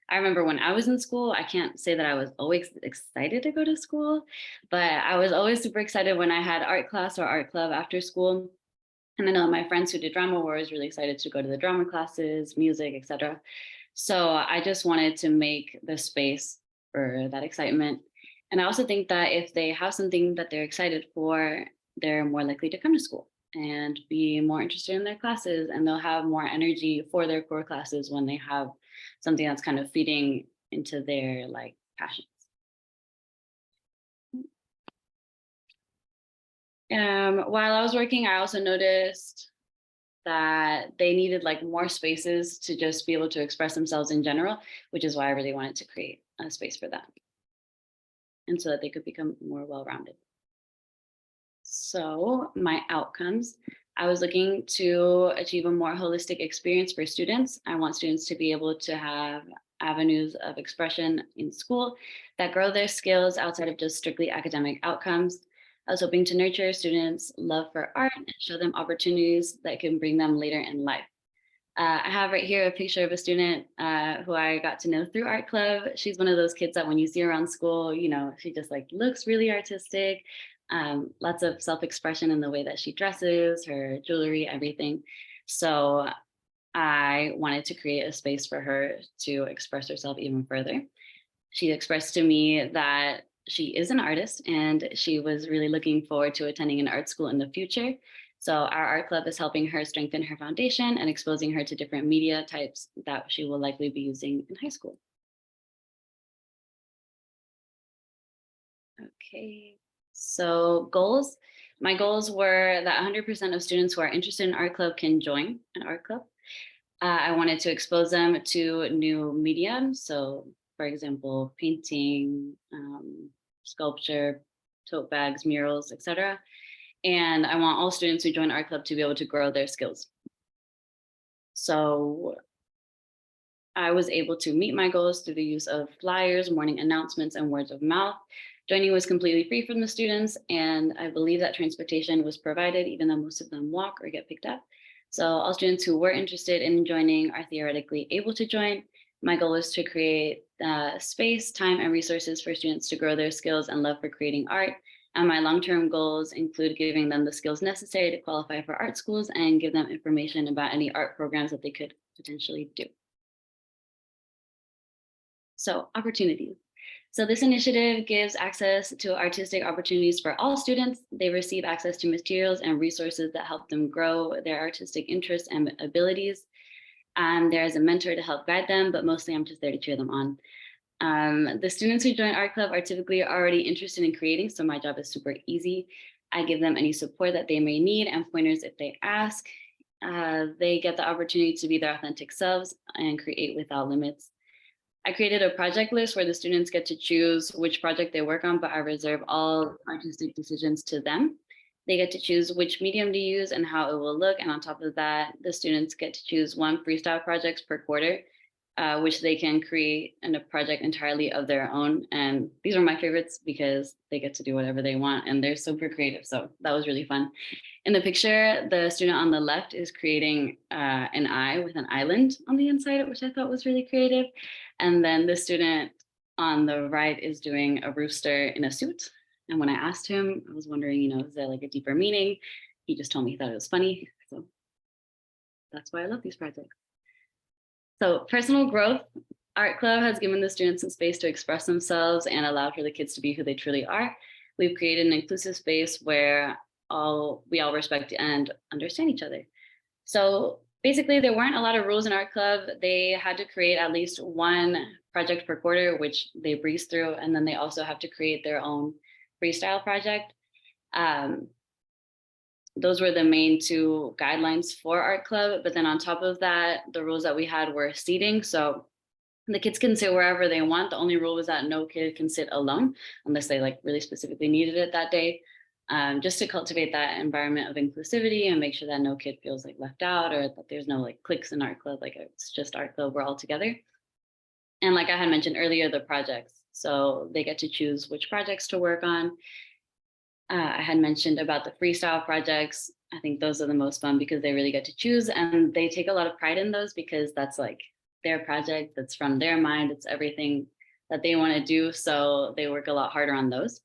I remember when I was in school, I can't say that I was always excited to go to school, but I was always super excited when I had art class or art club after school. And I know my friends who did drama were always really excited to go to the drama classes, music, etc. So I just wanted to make the space for that excitement. And I also think that if they have something that they're excited for, they're more likely to come to school and be more interested in their classes, and they'll have more energy for their core classes when they have something that's kind of feeding into their like passions. While I was working, I also noticed that they needed like more spaces to just be able to express themselves in general, which is why I really wanted to create a space for that. And so that they could become more well-rounded. So my outcomes, I was looking to achieve a more holistic experience for students. I want students to be able to have avenues of expression in school that grow their skills outside of just strictly academic outcomes. I was hoping to nurture students' love for art and show them opportunities that can bring them later in life. I have right here a picture of a student who I got to know through Art Club. She's one of those kids that when you see her around school, she just like looks really artistic, lots of self-expression in the way that she dresses, her jewelry, everything. So I wanted to create a space for her to express herself even further. She expressed to me that she is an artist and she was really looking forward to attending an art school in the future. So our art club is helping her strengthen her foundation and exposing her to different media types that she will likely be using in high school. Okay, so goals. My goals were that 100% of students who are interested in art club can join an art club. I wanted to expose them to new mediums. So for example, painting, sculpture, tote bags, murals, etc. And I want all students who join art club to be able to grow their skills. So I was able to meet my goals through the use of flyers, morning announcements, and words of mouth. Joining was completely free from the students, and I believe that transportation was provided, even though most of them walk or get picked up. So all students who were interested in joining are theoretically able to join. My goal is to create space, time, and resources for students to grow their skills and love for creating art. And my long-term goals include giving them the skills necessary to qualify for art schools and give them information about any art programs that they could potentially do. So opportunities. So this initiative gives access to artistic opportunities for all students. They receive access to materials and resources that help them grow their artistic interests and abilities. There's a mentor to help guide them, but mostly I'm just there to cheer them on. The students who join art club are typically already interested in creating, so my job is super easy. I give them any support that they may need and pointers if they ask. They get the opportunity to be their authentic selves and create without limits. I created a project list where the students get to choose which project they work on, but I reserve all artistic decisions to them. They get to choose which medium to use and how it will look. And on top of that, the students get to choose 1 freestyle project per quarter, which they can create in a project entirely of their own. And these are my favorites because they get to do whatever they want and they're super creative. So that was really fun. In the picture, the student on the left is creating an eye with an island on the inside, which I thought was really creative. And then the student on the right is doing a rooster in a suit. And when I asked him, I was wondering, is there like a deeper meaning? He just told me he thought it was funny. So that's why I love these projects. So personal growth, Art Club has given the students some space to express themselves and allowed for the kids to be who they truly are. We've created an inclusive space where we all respect and understand each other. So basically there weren't a lot of rules in Art Club. They had to create at least 1 project per quarter, which they breezed through. And then they also have to create their own freestyle project. Those were the main 2 guidelines for Art Club. But then on top of that, the rules that we had were seating. So the kids can sit wherever they want. The only rule was that no kid can sit alone unless they like really specifically needed it that day. Just to cultivate that environment of inclusivity and make sure that no kid feels like left out or that there's no like cliques in Art Club, like it's just Art Club, we're all together. And like I had mentioned earlier, the projects. So they get to choose which projects to work on. I had mentioned about the freestyle projects. I think those are the most fun because they really get to choose and they take a lot of pride in those because that's like their project, that's from their mind, it's everything that they want to do. So they work a lot harder on those.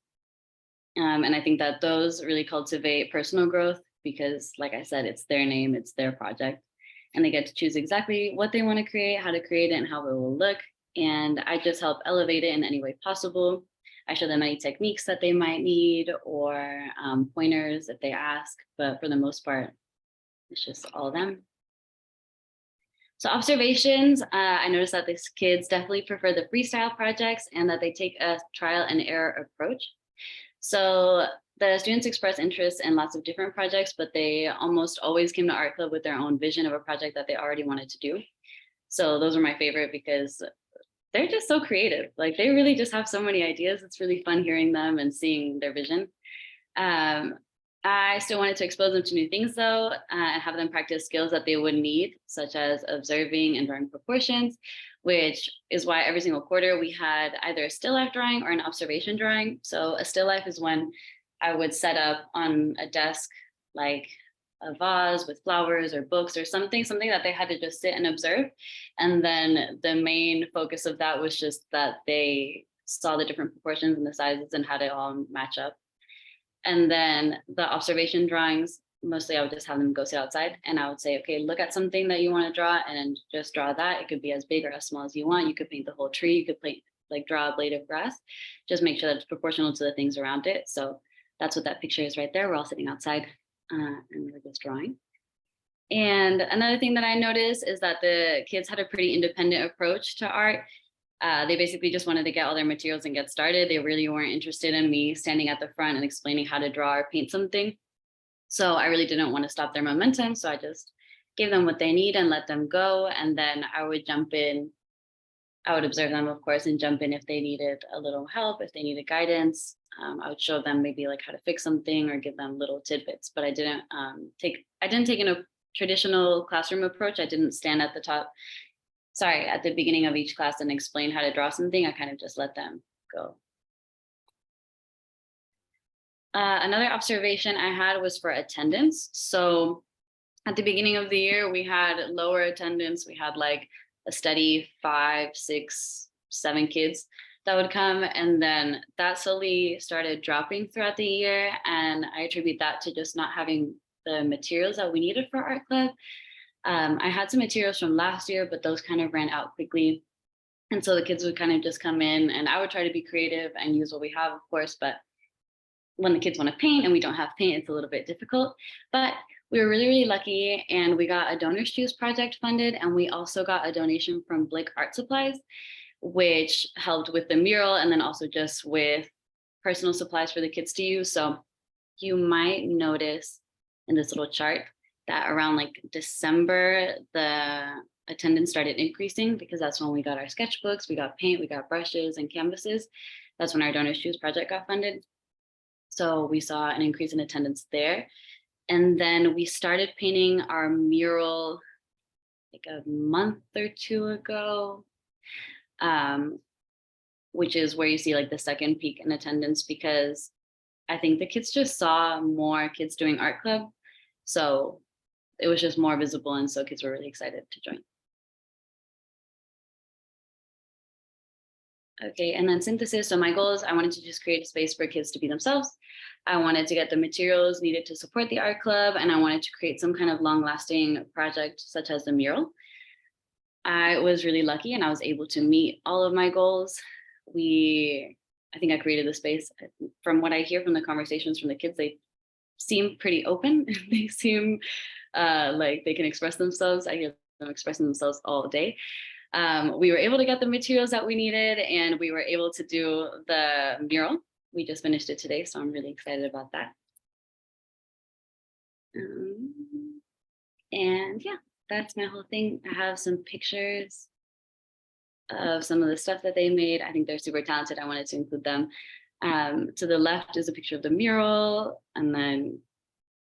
And I think that those really cultivate personal growth because, like I said, it's their name, it's their project, and they get to choose exactly what they want to create, how to create it, and how it will look. And I just help elevate it in any way possible. I show them any techniques that they might need or pointers if they ask, but for the most part, it's just all them. So observations, I noticed that these kids definitely prefer the freestyle projects and that they take a trial and error approach. So the students express interest in lots of different projects, but they almost always came to Art Club with their own vision of a project that they already wanted to do. So those are my favorite because they're just so creative. Like they really just have so many ideas. It's really fun hearing them and seeing their vision. I still wanted to expose them to new things though, and have them practice skills that they would need, such as observing and drawing proportions, which is why every single quarter we had either a still life drawing or an observation drawing. So a still life is when I would set up on a desk, like a vase with flowers or books or something that they had to just sit and observe. And then the main focus of that was just that they saw the different proportions and the sizes and how they all match up. And then the observation drawings, mostly I would just have them go sit outside and I would say, okay, look at something that you want to draw and just draw that. It could be as big or as small as you want. You could paint the whole tree. You could paint, like draw a blade of grass. Just make sure that it's proportional to the things around it. So that's what that picture is right there. We're all sitting outside and we're just drawing. And another thing that I noticed is that the kids had a pretty independent approach to art. They basically just wanted to get all their materials and get started. They really weren't interested in me standing at the front and explaining how to draw or paint something. So I really didn't want to stop their momentum. So I just gave them what they need and let them go. And then I would jump in. I would observe them, of course, and jump in if they needed a little help, if they needed guidance. I would show them maybe like how to fix something or give them little tidbits, but I didn't take in a traditional classroom approach. I didn't stand at the top, at the beginning of each class and explain how to draw something. I kind of just let them go. Another observation I had was for attendance. So at the beginning of the year, we had lower attendance. We had like a steady 5, 6, 7 kids that would come. And then that slowly started dropping throughout the year. And I attribute that to just not having the materials that we needed for Art Club. I had some materials from last year, but those kind of ran out quickly. And so the kids would kind of just come in and I would try to be creative and use what we have, of course, but when the kids want to paint and we don't have paint, it's a little bit difficult. But we were really, really lucky and we got a Donors Choose project funded and we also got a donation from Blick Art Supplies, which helped with the mural and then also just with personal supplies for the kids to use. So you might notice in this little chart that around like December, the attendance started increasing because that's when we got our sketchbooks, we got paint, we got brushes and canvases. That's when our Donors Choose project got funded. So we saw an increase in attendance there. And then we started painting our mural like a month or two ago, which is where you see like the second peak in attendance, because I think the kids just saw more kids doing art club. So it was just more visible. And so kids were really excited to join. Okay, and then synthesis. So my goal is I wanted to just create a space for kids to be themselves. I wanted to get the materials needed to support the art club, and I wanted to create some kind of long-lasting project such as the mural. I was really lucky and I was able to meet all of my goals. I think I created the space. From what I hear from the conversations from the kids, they seem pretty open. They seem like they can express themselves. I hear them expressing themselves all day. We were able to get the materials that we needed, and we were able to do the mural. We just finished it today, so I'm really excited about that. And yeah, that's my whole thing. I have some pictures of some of the stuff that they made. I think they're super talented. I wanted to include them. To the left is a picture of the mural, and then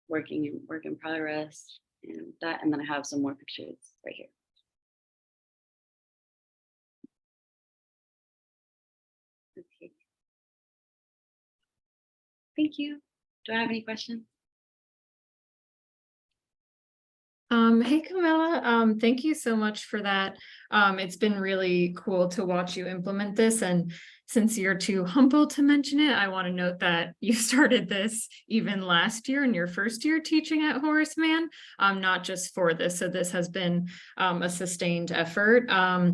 work in progress, and that, and then I have some more pictures right here. Okay. Thank you. Do I have any questions? Hey Camilla, thank you so much for that. It's been really cool to watch you implement this, and since you're too humble to mention it, I want to note that you started this even last year in your first year teaching at Horace Mann, not just for this. So this has been a sustained effort. I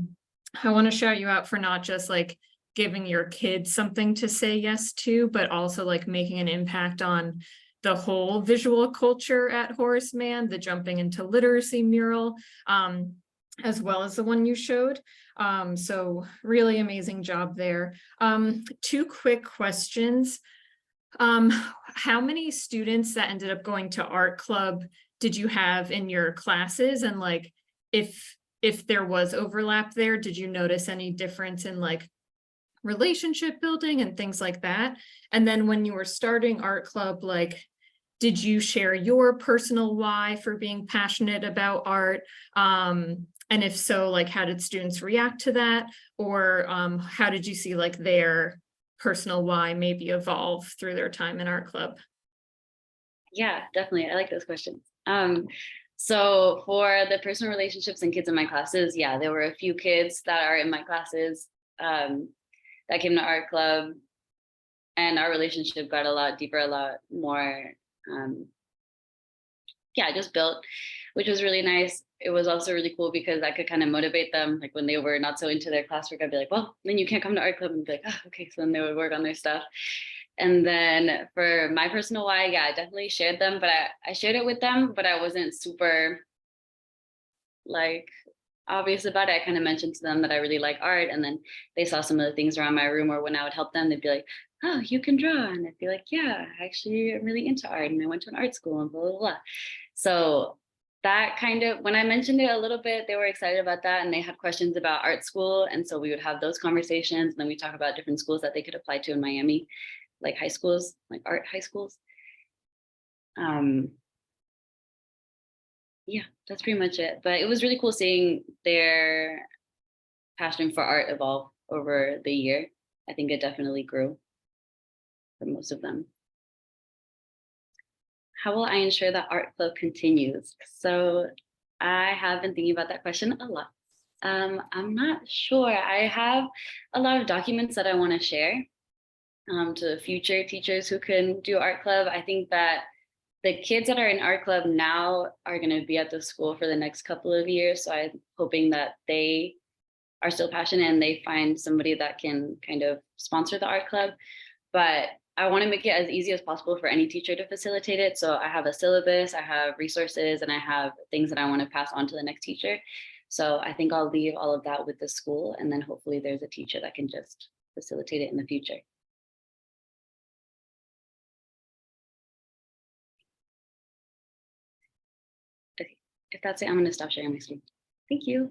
want to shout you out for not just like giving your kids something to say yes to, but also like making an impact on the whole visual culture at Horace Mann, the jumping into literacy mural, as well as the one you showed. So really amazing job there. 2 quick questions. How many students that ended up going to art club did you have in your classes? And like, if there was overlap there, did you notice any difference in like relationship building and things like that? And then when you were starting art club, like, did you share your personal why for being passionate about art? And if so, like, how did students react to that? Or how did you see like their personal why maybe evolve through their time in art club? Yeah, definitely. I like those questions. So for the personal relationships and kids in my classes, yeah, there were a few kids that are in my classes that came to art club, and our relationship got a lot deeper, a lot more, just built, which was really nice. It was also really cool because I could kind of motivate them. Like when they were not so into their classwork, I'd be like, well, then you can't come to art club, and be like, oh, okay. So then they would work on their stuff. And then for my personal why, yeah, I definitely shared them, but I shared it with them, but I wasn't super like obvious about it. I kind of mentioned to them that I really like art, and then they saw some of the things around my room, or when I would help them, they'd be like, oh, you can draw. And I'd be like, yeah, actually I'm really into art, and I went to an art school and blah, blah, blah. So that kind of, when I mentioned it a little bit, they were excited about that, and they had questions about art school. And so we would have those conversations, and then we talk about different schools that they could apply to in Miami, like high schools, like art high schools. Yeah, that's pretty much it. But it was really cool seeing their passion for art evolve over the year. I think it definitely grew for most of them. How will I ensure that art club continues? So I have been thinking about that question a lot. I'm not sure. I have a lot of documents that I want to share to future teachers who can do art club. I think that the kids that are in art club now are going to be at the school for the next couple of years. So I'm hoping that they are still passionate and they find somebody that can kind of sponsor the art club. But I want to make it as easy as possible for any teacher to facilitate it. So I have a syllabus, I have resources, and I have things that I want to pass on to the next teacher. So I think I'll leave all of that with the school, and then hopefully there's a teacher that can just facilitate it in the future. Okay, if that's it, I'm going to stop sharing my screen. Thank you.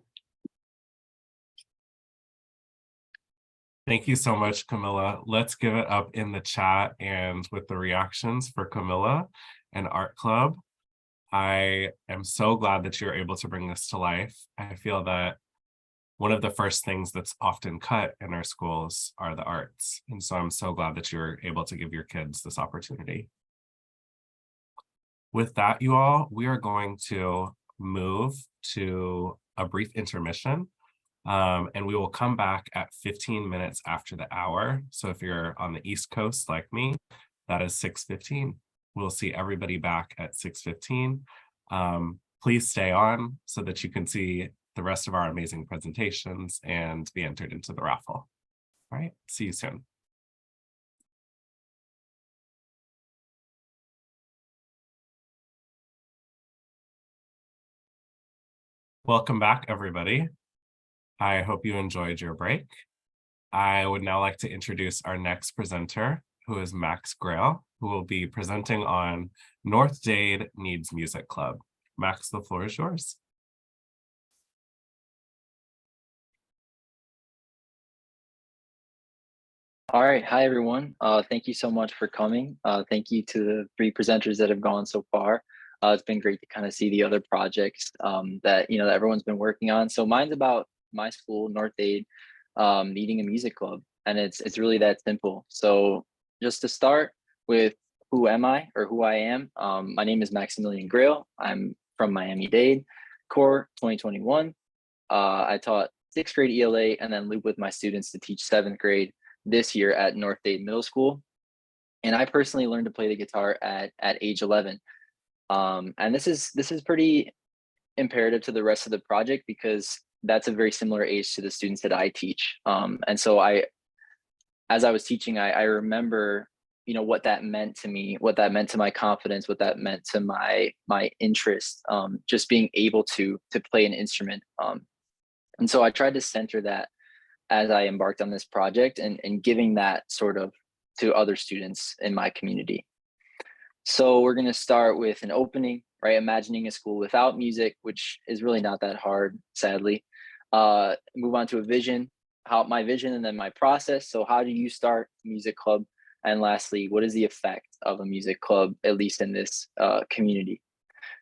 Thank you so much, Camilla. Let's give it up in the chat and with the reactions for Camilla and Art Club. I am so glad that you're able to bring this to life. I feel that one of the first things that's often cut in our schools are the arts. And so I'm so glad that you're able to give your kids this opportunity. With that, you all, we are going to move to a brief intermission. And we will come back at 15 minutes after the hour. So if you're on the East Coast like me, that is 6:15. We'll see everybody back at 6:15. Please stay on so that you can see the rest of our amazing presentations and be entered into the raffle. All right, see you soon. Welcome back, everybody. I hope you enjoyed your break. I would now like to introduce our next presenter, who is Max Grail, who will be presenting on North Dade Needs Music Club. Max, the floor is yours. All right. Hi, everyone. Thank you so much for coming. Thank you to the 3 presenters that have gone so far. It's been great to kind of see the other projects that that everyone's been working on. So mine's about my school, North Dade, needing a music club, and it's really that simple. So just to start with, who am I or who I am? My name is Maximilian Grail. I'm from Miami-Dade, core 2021. I taught 6th grade ELA and then looped with my students to teach 7th grade this year at North Dade Middle School. And I personally learned to play the guitar at age 11. And this is pretty imperative to the rest of the project because that's a very similar age to the students that I teach. And so as I was teaching, I remember, what that meant to me, what that meant to my confidence, what that meant to my interest, just being able to play an instrument. And so I tried to center that as I embarked on this project and giving that sort of to other students in my community. So we're going to start with an opening, right? Imagining a school without music, which is really not that hard, sadly. Move on to a vision, my vision, and then my process. So how do you start a music club? And lastly, what is the effect of a music club, at least in this community?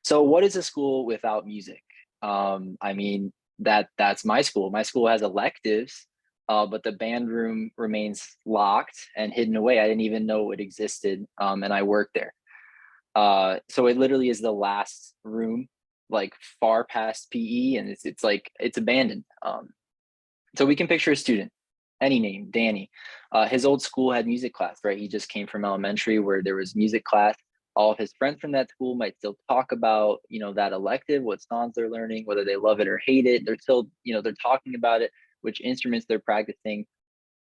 So what is a school without music? I mean, that's my school. My school has electives, but the band room remains locked and hidden away. I didn't even know it existed, and I worked there. So it literally is the last room, like far past PE, and it's abandoned. So we can picture a student, any name, Danny. His old school had music class, right? He just came from elementary where there was music class. All of his friends from that school might still talk about, that elective, what songs they're learning, whether they love it or hate it. They're still, they're talking about it, which instruments they're practicing.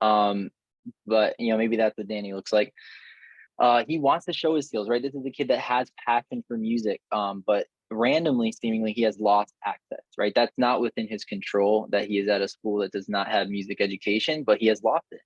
But maybe that's what Danny looks like. He wants to show his skills, right? This is a kid that has passion for music, but randomly, seemingly, he has lost access, right? That's not within his control that he is at a school that does not have music education, but he has lost it.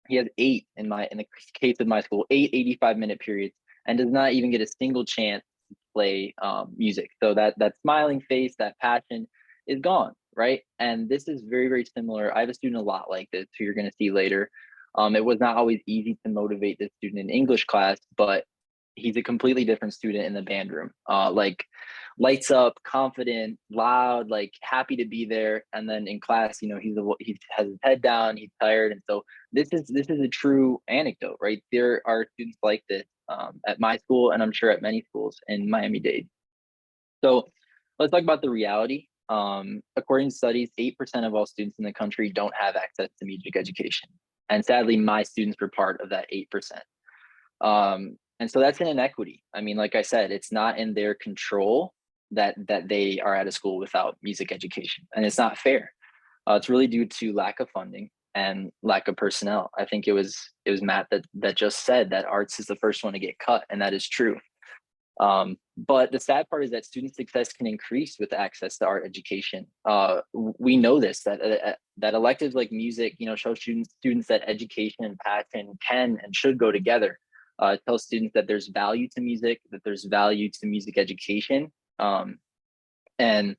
He has 8 in the case of my school, 8 85-minute periods, and does not even get a single chance to play music. So that smiling face, that passion is gone, right? And this is very, very similar. I have a student a lot like this who you're going to see later. It was not always easy to motivate this student in English class, but he's a completely different student in the band room. Like lights up, confident, loud, like happy to be there. And then in class, he has his head down, he's tired. And so this is a true anecdote, right? There are students like this at my school, and I'm sure at many schools in Miami-Dade. So let's talk about the reality. According to studies, 8% of all students in the country don't have access to music education. And sadly, my students were part of that 8%. And so that's an inequity. I mean, like I said, it's not in their control that they are at a school without music education, and it's not fair. It's really due to lack of funding and lack of personnel. I think it was Matt that just said that arts is the first one to get cut, and that is true. But the sad part is that student success can increase with access to art education. We know this, that electives like music, show students that education and passion can and should go together. It tells students that there's value to music, that there's value to music education. And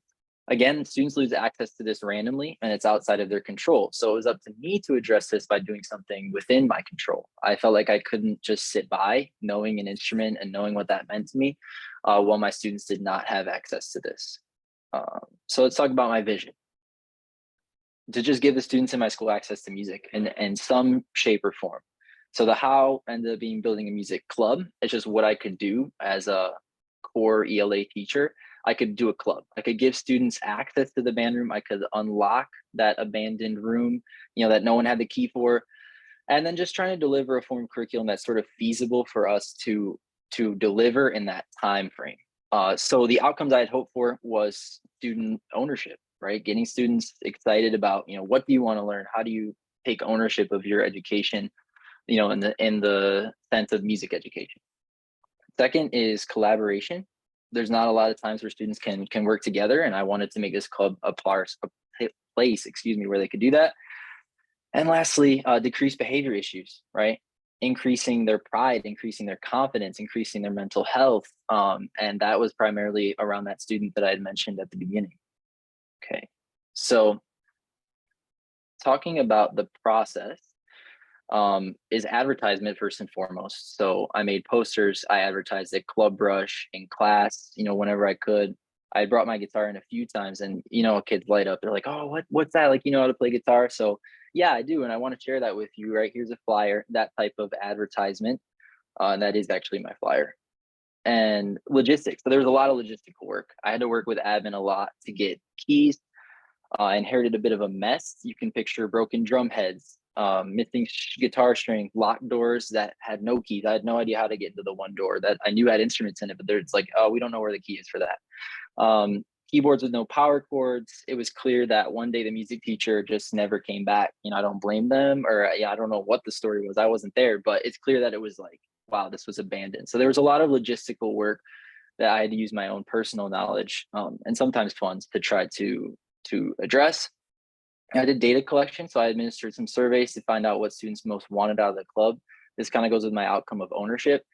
again, students lose access to this randomly and it's outside of their control. So it was up to me to address this by doing something within my control. I felt like I couldn't just sit by knowing an instrument and knowing what that meant to me while my students did not have access to this. So let's talk about my vision. To just give the students in my school access to music in some shape or form. So the how ended up being building a music club. It's just what I could do as a core ELA teacher. I could do a club. I could give students access to the band room. I could unlock that abandoned room, that no one had the key for. And then just trying to deliver a form of curriculum that's sort of feasible for us to deliver in that time frame. So the outcomes I had hoped for was student ownership, right? Getting students excited about, what do you want to learn? How do you take ownership of your education, in the sense of music education? Second is collaboration. There's not a lot of times where students can work together, and I wanted to make this club a place, where they could do that. And lastly, decrease behavior issues, right? Increasing their pride, increasing their confidence, increasing their mental health. And that was primarily around that student that I had mentioned at the beginning. Okay, so talking about the process, is advertisement first and foremost. So I made posters, I advertised at Club Brush, in class, whenever I could. I brought my guitar in a few times and, kids light up. They're like, oh, what's that? Like, you know how to play guitar? So yeah, I do. And I want to share that with you, right? Here's a flyer, that type of advertisement. And that is actually my flyer. And logistics. So there was a lot of logistical work. I had to work with admin a lot to get keys. I inherited a bit of a mess. You can picture broken drum heads, missing guitar string, locked doors that had no keys. I had no idea how to get into the one door that I knew had instruments in it, but it's like, oh, we don't know where the key is for that. Keyboards with no power cords. It was clear that one day the music teacher just never came back. I don't blame them, or I don't know what the story was. I wasn't there, but it's clear that it was like, wow, this was abandoned. So there was a lot of logistical work that I had to use my own personal knowledge and sometimes funds to try to address. I did data collection, so I administered some surveys to find out what students most wanted out of the club. This kind of goes with my outcome of ownership.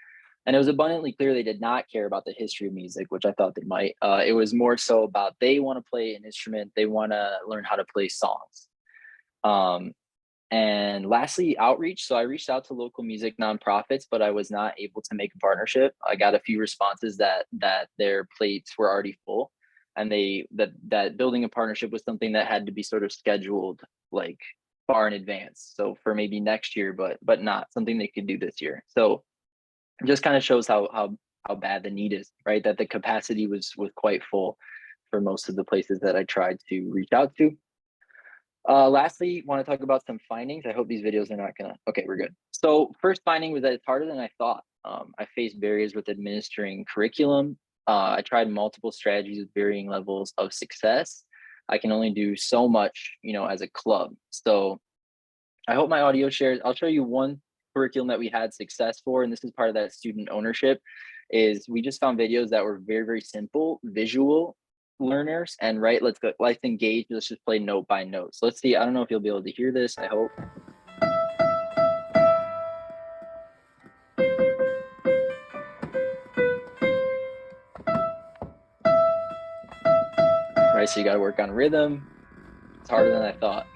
And it was abundantly clear they did not care about the history of music, which I thought they might. It was more so about they want to play an instrument, they want to learn how to play songs. And lastly, outreach. So I reached out to local music nonprofits, but I was not able to make a partnership. I got a few responses that their plates were already full. And that building a partnership was something that had to be sort of scheduled like far in advance. So for maybe next year, but not something they could do this year. So it just kind of shows how bad the need is, right? That the capacity was quite full for most of the places that I tried to reach out to. Lastly, want to talk about some findings. I hope these videos are not gonna, okay, we're good. So first finding was that it's harder than I thought. I faced barriers with administering curriculum. I tried multiple strategies with varying levels of success. I can only do so much, as a club. So I hope my audio shares. I'll show you one curriculum that we had success for, and this is part of that student ownership, is we just found videos that were very, very simple, visual learners, and right, let's engage. Let's just play note by note. So let's see. I don't know if you'll be able to hear this. I hope. Right, so you got to work on rhythm. It's harder than I thought.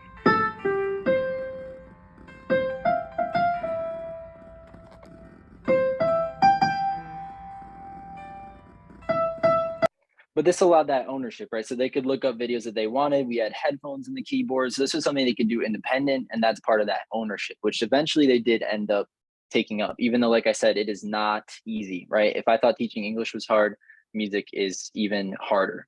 But this allowed that ownership, right? So they could look up videos that they wanted. We had headphones in the keyboards. So this was something they could do independent, and that's part of that ownership, which eventually they did end up taking up, even though, like I said, it is not easy, right? If I thought teaching English was hard, music is even harder.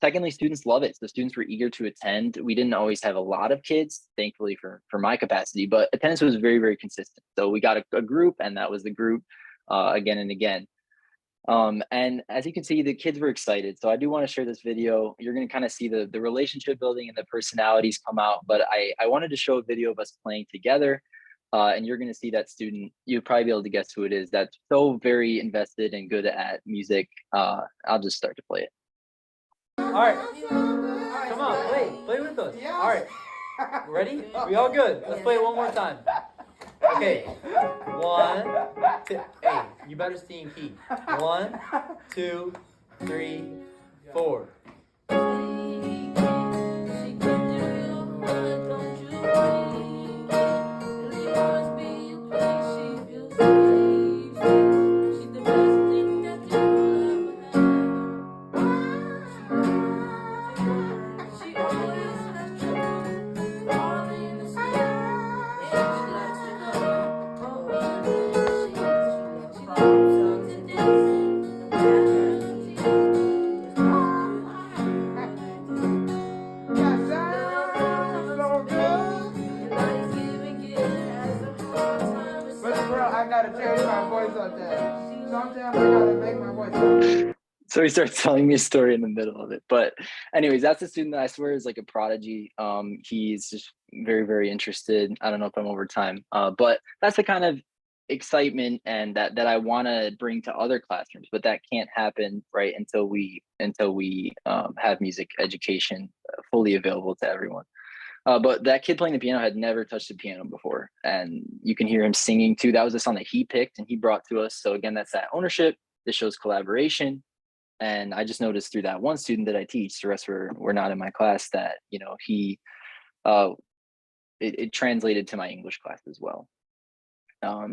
Secondly, students love it. So students were eager to attend. We didn't always have a lot of kids, thankfully for my capacity, but attendance was very, very consistent. So we got a group, and that was the group again and again. And as you can see, the kids were excited. So I do want to share this video. You're going to kind of see the relationship building and the personalities come out, but I wanted to show a video of us playing together. And you're going to see that student, you'll probably be able to guess who it is, that's so very invested and good at music. I'll just start to play it. All right. Come on, play with us. All right. Ready? We all good? Let's play it one more time. Okay. 1, 2. Hey, you better stay in key. 1, 2, 3, 4. So he starts telling me a story in the middle of it. But anyways, that's a student that I swear is like a prodigy. He's just very, very interested. I don't know if I'm over time, but that's the kind of excitement and that I want to bring to other classrooms, but that can't happen right until we have music education fully available to everyone. But that kid playing the piano had never touched the piano before, and you can hear him singing too. That was a song that he picked and he brought to us. So again, that's that ownership. This shows collaboration. And I just noticed through that one student that I teach, the rest were not in my class, that, you know, he, it translated to my English class as well.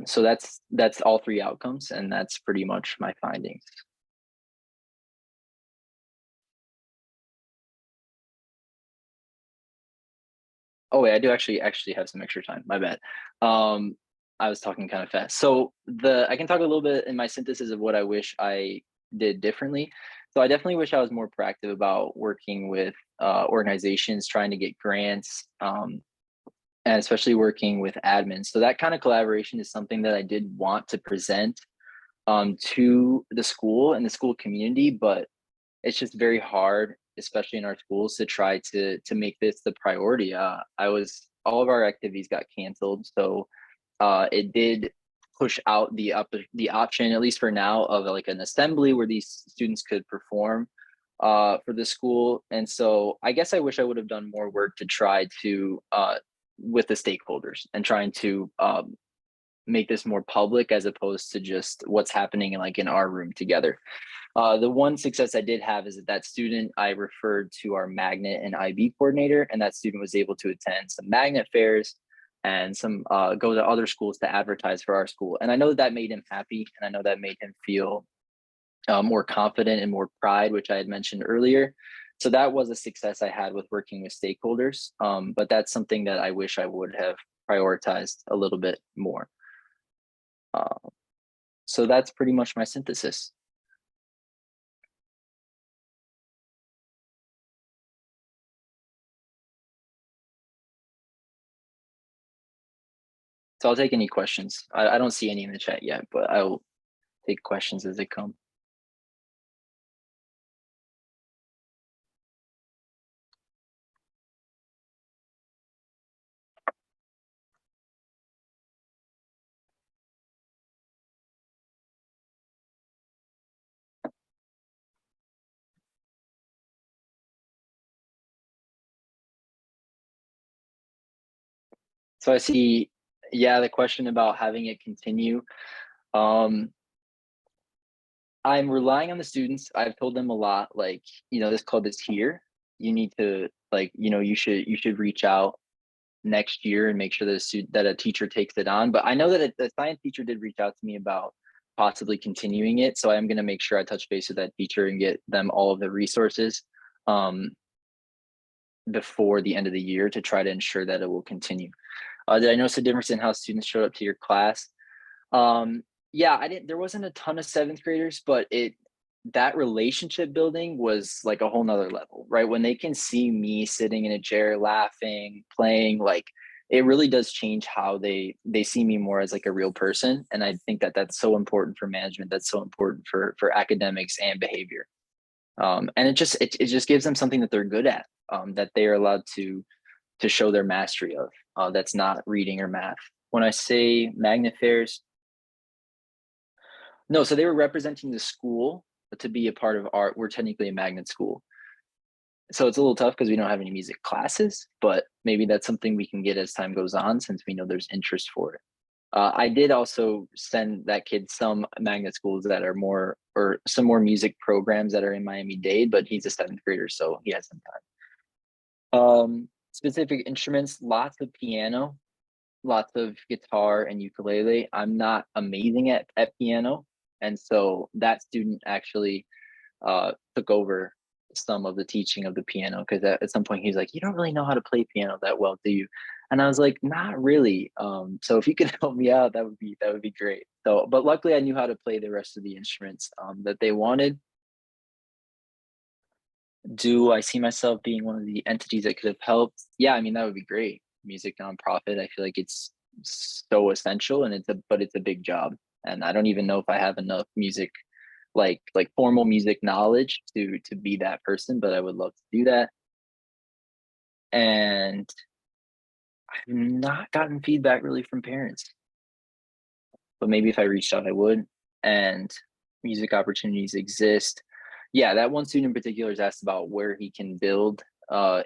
So that's all 3 outcomes, and that's pretty much my findings. Oh wait, I do actually have some extra time. My bad. I was talking kind of fast. So I can talk a little bit in my synthesis of what I wish I did differently. So I definitely wish I was more proactive about working with organizations, trying to get grants, and especially working with admins. So that kind of collaboration is something that I did want to present to the school and the school community, but it's just very hard, especially in our schools, to try to make this the priority. All of our activities got canceled, so it did push out the option, at least for now, of like an assembly where these students could perform for the school. And so I guess I wish I would have done more work to try to with the stakeholders and trying to make this more public as opposed to just what's happening like in our room together. The one success I did have is that student I referred to our magnet and IB coordinator, and that student was able to attend some magnet fairs and some go to other schools to advertise for our school. And I know that made him happy, and I know that made him feel more confident and more pride, which I had mentioned earlier. So that was a success I had with working with stakeholders, but that's something that I wish I would have prioritized a little bit more. So that's pretty much my synthesis. So I'll take any questions. I don't see any in the chat yet, but I will take questions as they come. So I see, yeah, the question about having it continue. I'm relying on the students. I've told them a lot, like, you know, this club is here. You need to, like, you know, you should reach out next year and make sure that a teacher takes it on. But I know that the science teacher did reach out to me about possibly continuing it. So I am going to make sure I touch base with that teacher and get them all of the resources before the end of the year to try to ensure that it will continue. Did I notice a difference in how students showed up to your class? Yeah, there wasn't a ton of 7th graders, but that relationship building was like a whole nother level, right? When they can see me sitting in a chair, laughing, playing, like, it really does change how they see me more as like a real person. And I think that that's so important for management. That's so important for academics and behavior. And it just gives them something that they're good at, that they are allowed to show their mastery of, that's not reading or math. when I say magnet fairs, no, so they were representing the school to be a part of art. We're technically a magnet school. So it's a little tough because we don't have any music classes, but maybe that's something we can get as time goes on since we know there's interest for it. I did also send that kid some magnet schools that are more, or some more music programs that are in Miami-Dade, but he's a 7th grader, so he has some time. Specific instruments, lots of piano, lots of guitar and ukulele. I'm not amazing at piano. And so that student actually took over some of the teaching of the piano, because at some point he's like, you don't really know how to play piano that well, do you? And I was like, not really. So if you could help me out, that would be great. So, but luckily I knew how to play the rest of the instruments that they wanted. Do I see myself being one of the entities that could have helped? Yeah, I mean, that would be great. Music nonprofit. I feel like it's so essential, and it's a big job. And I don't even know if I have enough music, like formal music knowledge to be that person, but I would love to do that. And I've not gotten feedback really from parents, but maybe if I reached out, I would. And music opportunities exist. Yeah, that one student in particular is asked about where he can build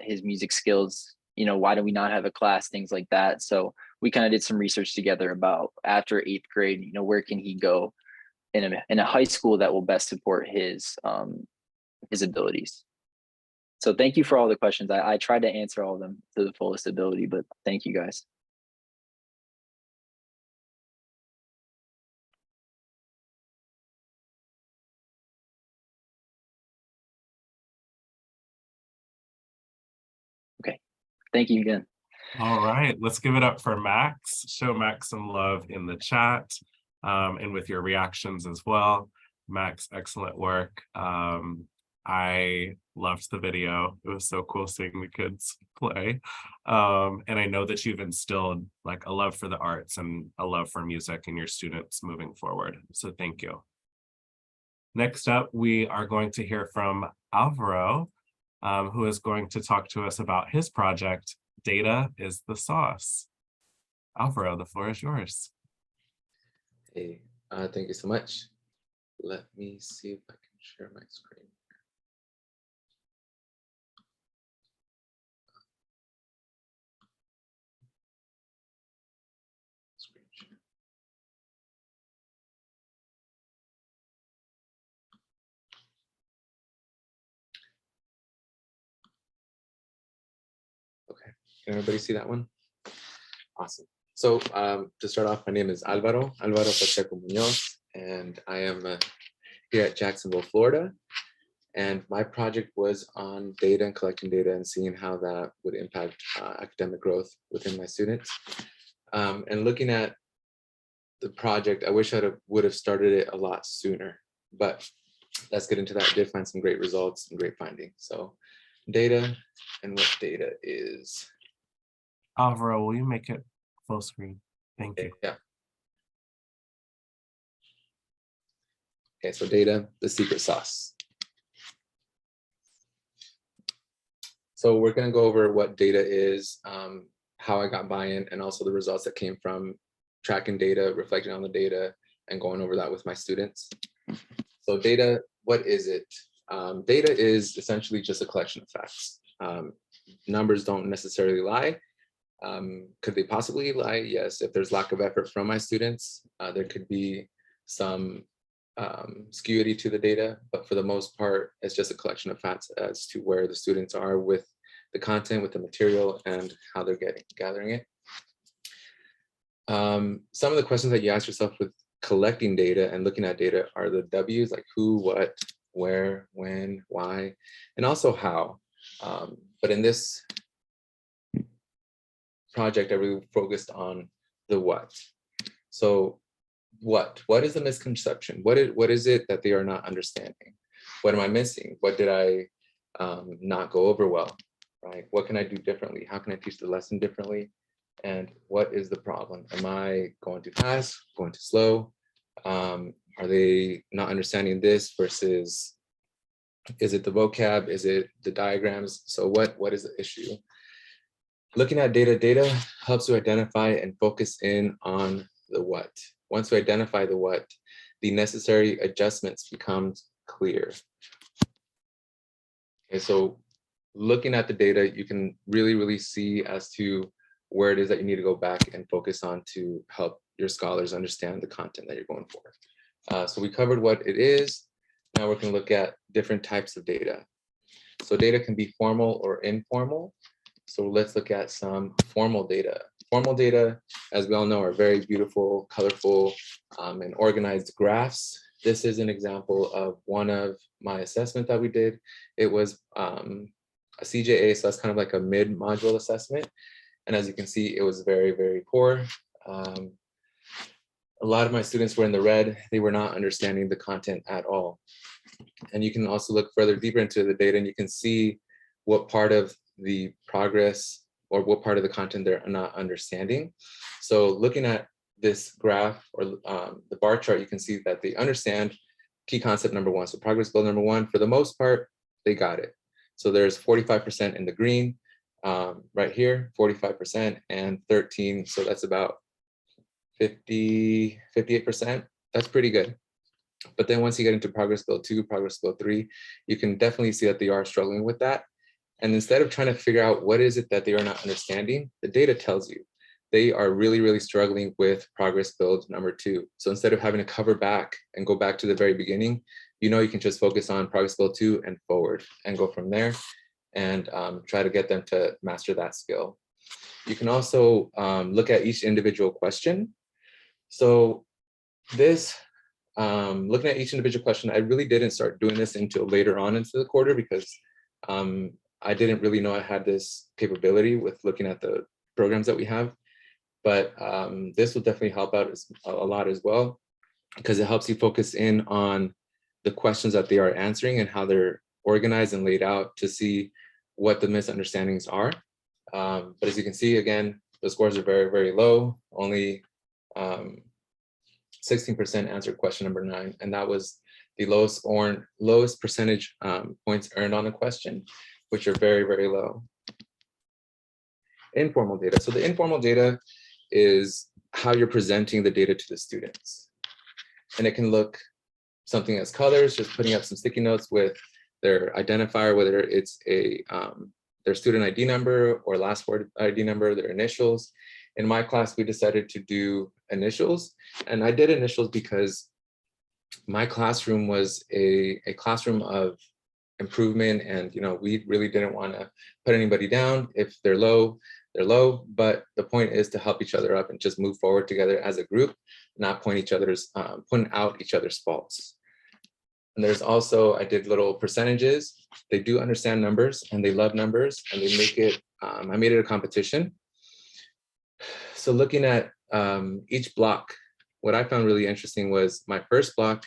his music skills. You know, why do we not have a class, things like that. So we kind of did some research together about after 8th grade, you know, where can he go in a high school that will best support his abilities. So thank you for all the questions. I tried to answer all of them to the fullest ability, but thank you guys. Okay, thank you again. All right, let's give it up for Max. Show Max some love in the chat and with your reactions as well. Max, excellent work. I loved the video. It was so cool seeing the kids play. And I know that you've instilled like a love for the arts and a love for music in your students moving forward. So thank you. Next up, we are going to hear from Alvaro, who is going to talk to us about his project, Data is the Sauce. Alvaro, the floor is yours. Hey, thank you so much. Let me see if I can share my screen. Screen share. Okay, can everybody see that one? Awesome. So to start off, my name is Alvaro Pacheco Munoz, and I am here at Jacksonville, Florida. And my project was on data and collecting data and seeing how that would impact academic growth within my students. And looking at the project, I wish I would have started it a lot sooner, but let's get into that. I did find some great results and great findings. So data and what data is. Alvaro, will you make it full screen? Thank you. Yeah. Okay, so data, the secret sauce. So we're going to go over what data is, how I got buy-in, and also the results that came from tracking data, reflecting on the data, and going over that with my students. So data, what is it? Data is essentially just a collection of facts. Numbers don't necessarily lie. Could they possibly lie? Yes, if there's lack of effort from my students, there could be some skewity to the data, but for the most part, it's just a collection of facts as to where the students are with the content, with the material, and how they're gathering it. Some of the questions that you ask yourself with collecting data and looking at data are the W's, like who, what, where, when, why, and also how. But in this project, I really focused on the what. So what is the misconception? What is it that they are not understanding? What am I missing? What did I not go over well, right? What can I do differently? How can I teach the lesson differently? And what is the problem? Am I going too fast, going too slow? Are they not understanding this versus, is it the vocab? Is it the diagrams? So what is the issue? Looking at data, data helps you identify and focus in on the what. Once you identify the what, the necessary adjustments becomes clear. Okay, so looking at the data, you can really see as to where it is that you need to go back and focus on to help your scholars understand the content that you're going for. So we covered what it is. Now we're going to look at different types of data. So data can be formal or informal. So let's look at some formal data. Formal data, as we all know, are very beautiful, colorful, and organized graphs. This is an example of one of my assessment that we did. It was a CJA, so that's kind of like a mid-module assessment. And as you can see, it was very poor. A lot of my students were in the red. They were not understanding the content at all. And you can also look further deeper into the data and you can see what part of the progress or what part of the content they're not understanding. So looking at this graph or the bar chart, you can see that they understand key concept number one. So progress build number one, for the most part, they got it. So there's 45% in the green right here, 45% and 13. So that's about 58%. That's pretty good. But then once you get into progress build 2, progress build 3, you can definitely see that they are struggling with that. And instead of trying to figure out what is it that they are not understanding, the data tells you they are really struggling with progress build number 2. So instead of having to cover back and go back to the very beginning, you know, you can just focus on progress build 2 and forward and go from there and try to get them to master that skill. You can also look at each individual question. So this, looking at each individual question, I really didn't start doing this until later on into the quarter because I didn't really know I had this capability with looking at the programs that we have. But this will definitely help out a lot as well, because it helps you focus in on the questions that they are answering and how they're organized and laid out to see what the misunderstandings are. But as you can see, again, the scores are very low. Only 16% answered question number 9, and that was the lowest percentage points earned on the question, which are very low. Informal data. So the informal data is how you're presenting the data to the students. And it can look something as colors, just putting up some sticky notes with their identifier, whether it's a their student ID number or last word ID number, their initials. In my class, we decided to do initials, and I did initials because my classroom was a classroom of improvement, and we really didn't want to put anybody down. If they're low, they're low, but the point is to help each other up and just move forward together as a group, not pointing out each other's faults. And there's also, I did little percentages. They do understand numbers and they love numbers, and they make it, I made it a competition. So looking at each block, what I found really interesting was my first block,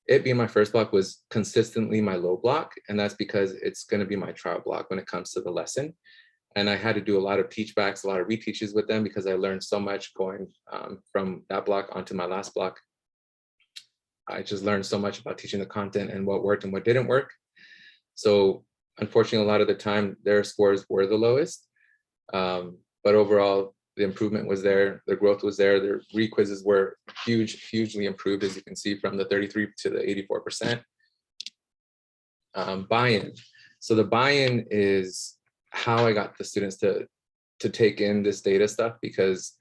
it being my first block was consistently my low block. And that's because it's going to be my trial block when it comes to the lesson. And I had to do a lot of teach backs, a lot of reteaches with them because I learned so much going from that block onto my last block. I just learned so much about teaching the content and what worked and what didn't work. So unfortunately, a lot of the time their scores were the lowest, but overall the improvement was there, the growth was there, their re-quizzes were hugely improved, as you can see, from the 33 to the 84%. Buy-in. So the buy-in is how I got the students to take in this data stuff, because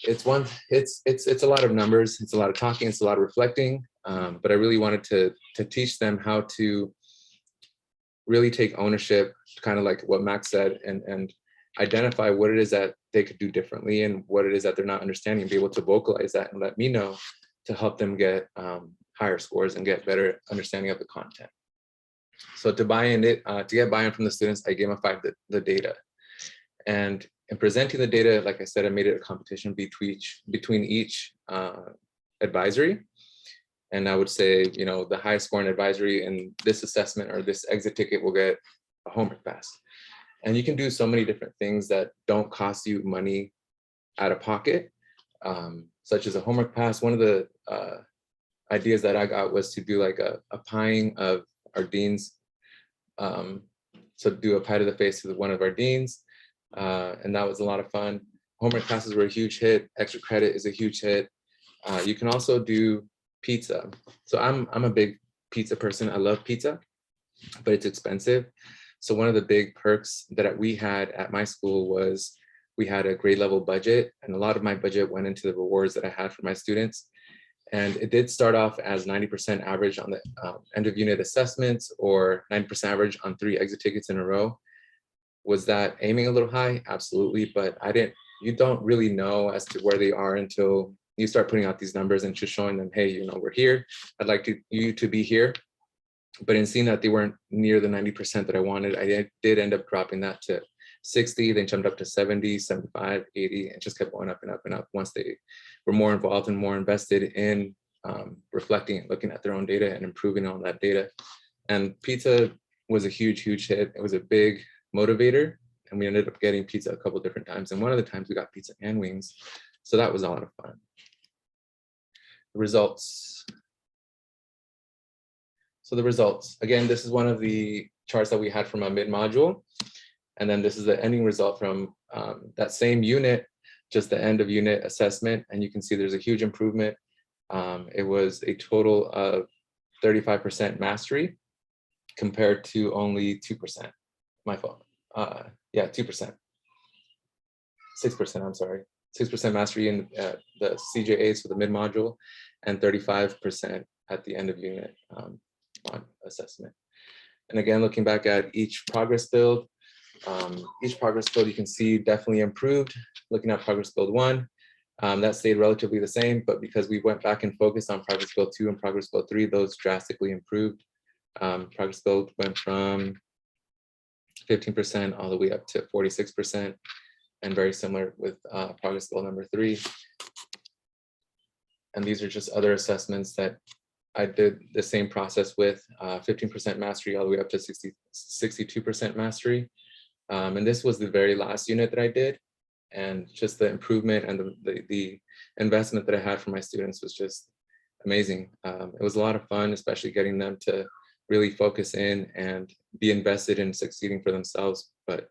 it's a lot of numbers, it's a lot of talking, it's a lot of reflecting, but I really wanted to teach them how to really take ownership, kind of like what Max said, and identify what it is that they could do differently and what it is that they're not understanding, be able to vocalize that and let me know to help them get higher scores and get better understanding of the content. So to get buy-in from the students, I gamified the data. And in presenting the data, like I said, I made it a competition between each advisory. And I would say, the highest scoring advisory in this assessment or this exit ticket will get a homework pass. And you can do so many different things that don't cost you money out of pocket, such as a homework pass. One of the ideas that I got was to do like a pieing of our deans. So do a pie to the face of one of our deans. And that was a lot of fun. Homework classes were a huge hit. Extra credit is a huge hit. You can also do pizza. So I'm a big pizza person. I love pizza, but it's expensive. So one of the big perks that we had at my school was we had a grade level budget, and a lot of my budget went into the rewards that I had for my students. And it did start off as 90% average on the end of unit assessments, or 90% average on 3 exit tickets in a row. Was that aiming a little high? Absolutely, but you don't really know as to where they are until you start putting out these numbers and just showing them, hey, we're here. I'd like you to be here. But in seeing that they weren't near the 90% that I wanted, I did end up dropping that to 60, then jumped up to 70, 75, 80, and just kept going up and up and up once they were more involved and more invested in reflecting and looking at their own data and improving on that data. And pizza was a huge, huge hit. It was a big motivator, and we ended up getting pizza a couple different times. And one of the times we got pizza and wings. So that was a lot of fun. The results. So the results, again, this is one of the charts that we had from a mid-module. And then this is the ending result from that same unit, just the end of unit assessment. And you can see there's a huge improvement. It was a total of 35% mastery compared to only 2%. My fault. Yeah, 2%. 6%, I'm sorry. 6% mastery in the CJAs for the mid-module, and 35% at the end of unit on assessment. And again, looking back at each progress build you can see definitely improved. Looking at progress build 1, that stayed relatively the same, but because we went back and focused on progress build 2 and progress build 3, those drastically improved. Progress build went from 15% all the way up to 46%, and very similar with progress build number 3. And these are just other assessments that I did the same process with, 15% mastery all the way up to 62% mastery. And this was the very last unit that I did. And just the improvement and the investment that I had for my students was just amazing. It was a lot of fun, especially getting them to really focus in and be invested in succeeding for themselves, but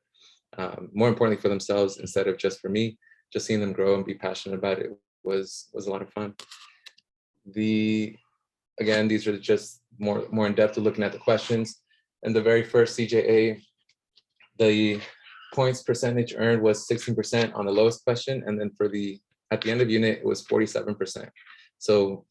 more importantly for themselves instead of just for me. Just seeing them grow and be passionate about it was a lot of fun. Again, these are just more in depth of looking at the questions. And the very first CJA, the points percentage earned was 16% on the lowest question, and then at the end of unit it was 47%. So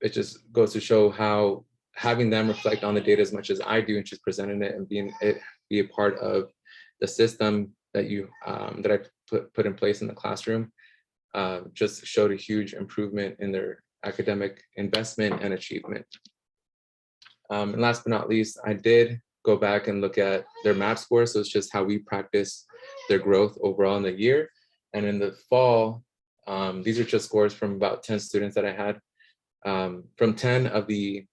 it just goes to show how having them reflect on the data as much as I do and just presenting it and be a part of the system that I put in place in the classroom just showed a huge improvement in their academic investment and achievement. And last but not least, I did go back and look at their MAP scores. So it's just how we practice their growth overall in the year. And in the fall, these are just scores from about 10 students that I had. From 10 of the,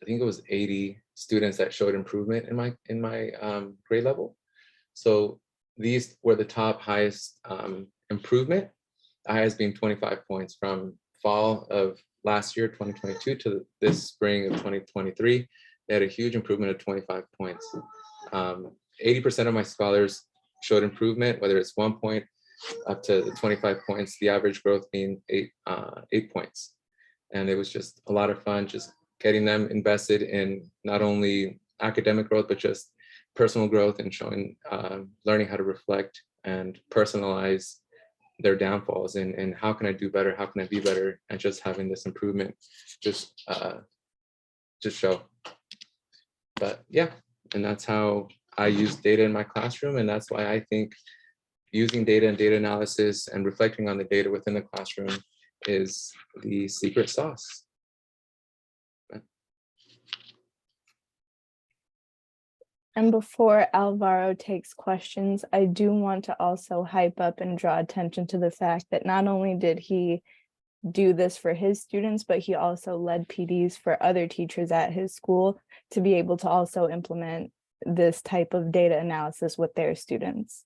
I think it was 80 students that showed improvement in my grade level. So these were the top highest improvement, the highest being 25 points from fall of last year, 2022, to this spring of 2023. They had a huge improvement of 25 points. 80% of my scholars showed improvement, whether it's 1 point up to the 25 points, the average growth being 8 points. And it was just a lot of fun, just getting them invested in not only academic growth, but just personal growth and showing, learning how to reflect and personalize their downfalls and how can I do better, how can I be better, and just having this improvement just show. But yeah, and that's how I use data in my classroom, and that's why I think using data and data analysis and reflecting on the data within the classroom is the secret sauce. And before Alvaro takes questions, I do want to also hype up and draw attention to the fact that not only did he do this for his students, but he also led PDs for other teachers at his school to be able to also implement this type of data analysis with their students.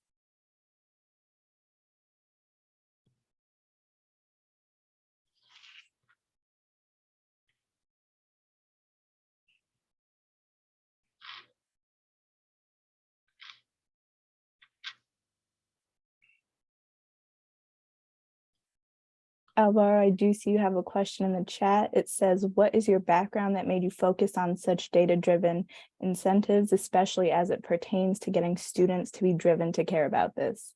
Alvaro, I do see you have a question in the chat. It says, what is your background that made you focus on such data-driven incentives, especially as it pertains to getting students to be driven to care about this?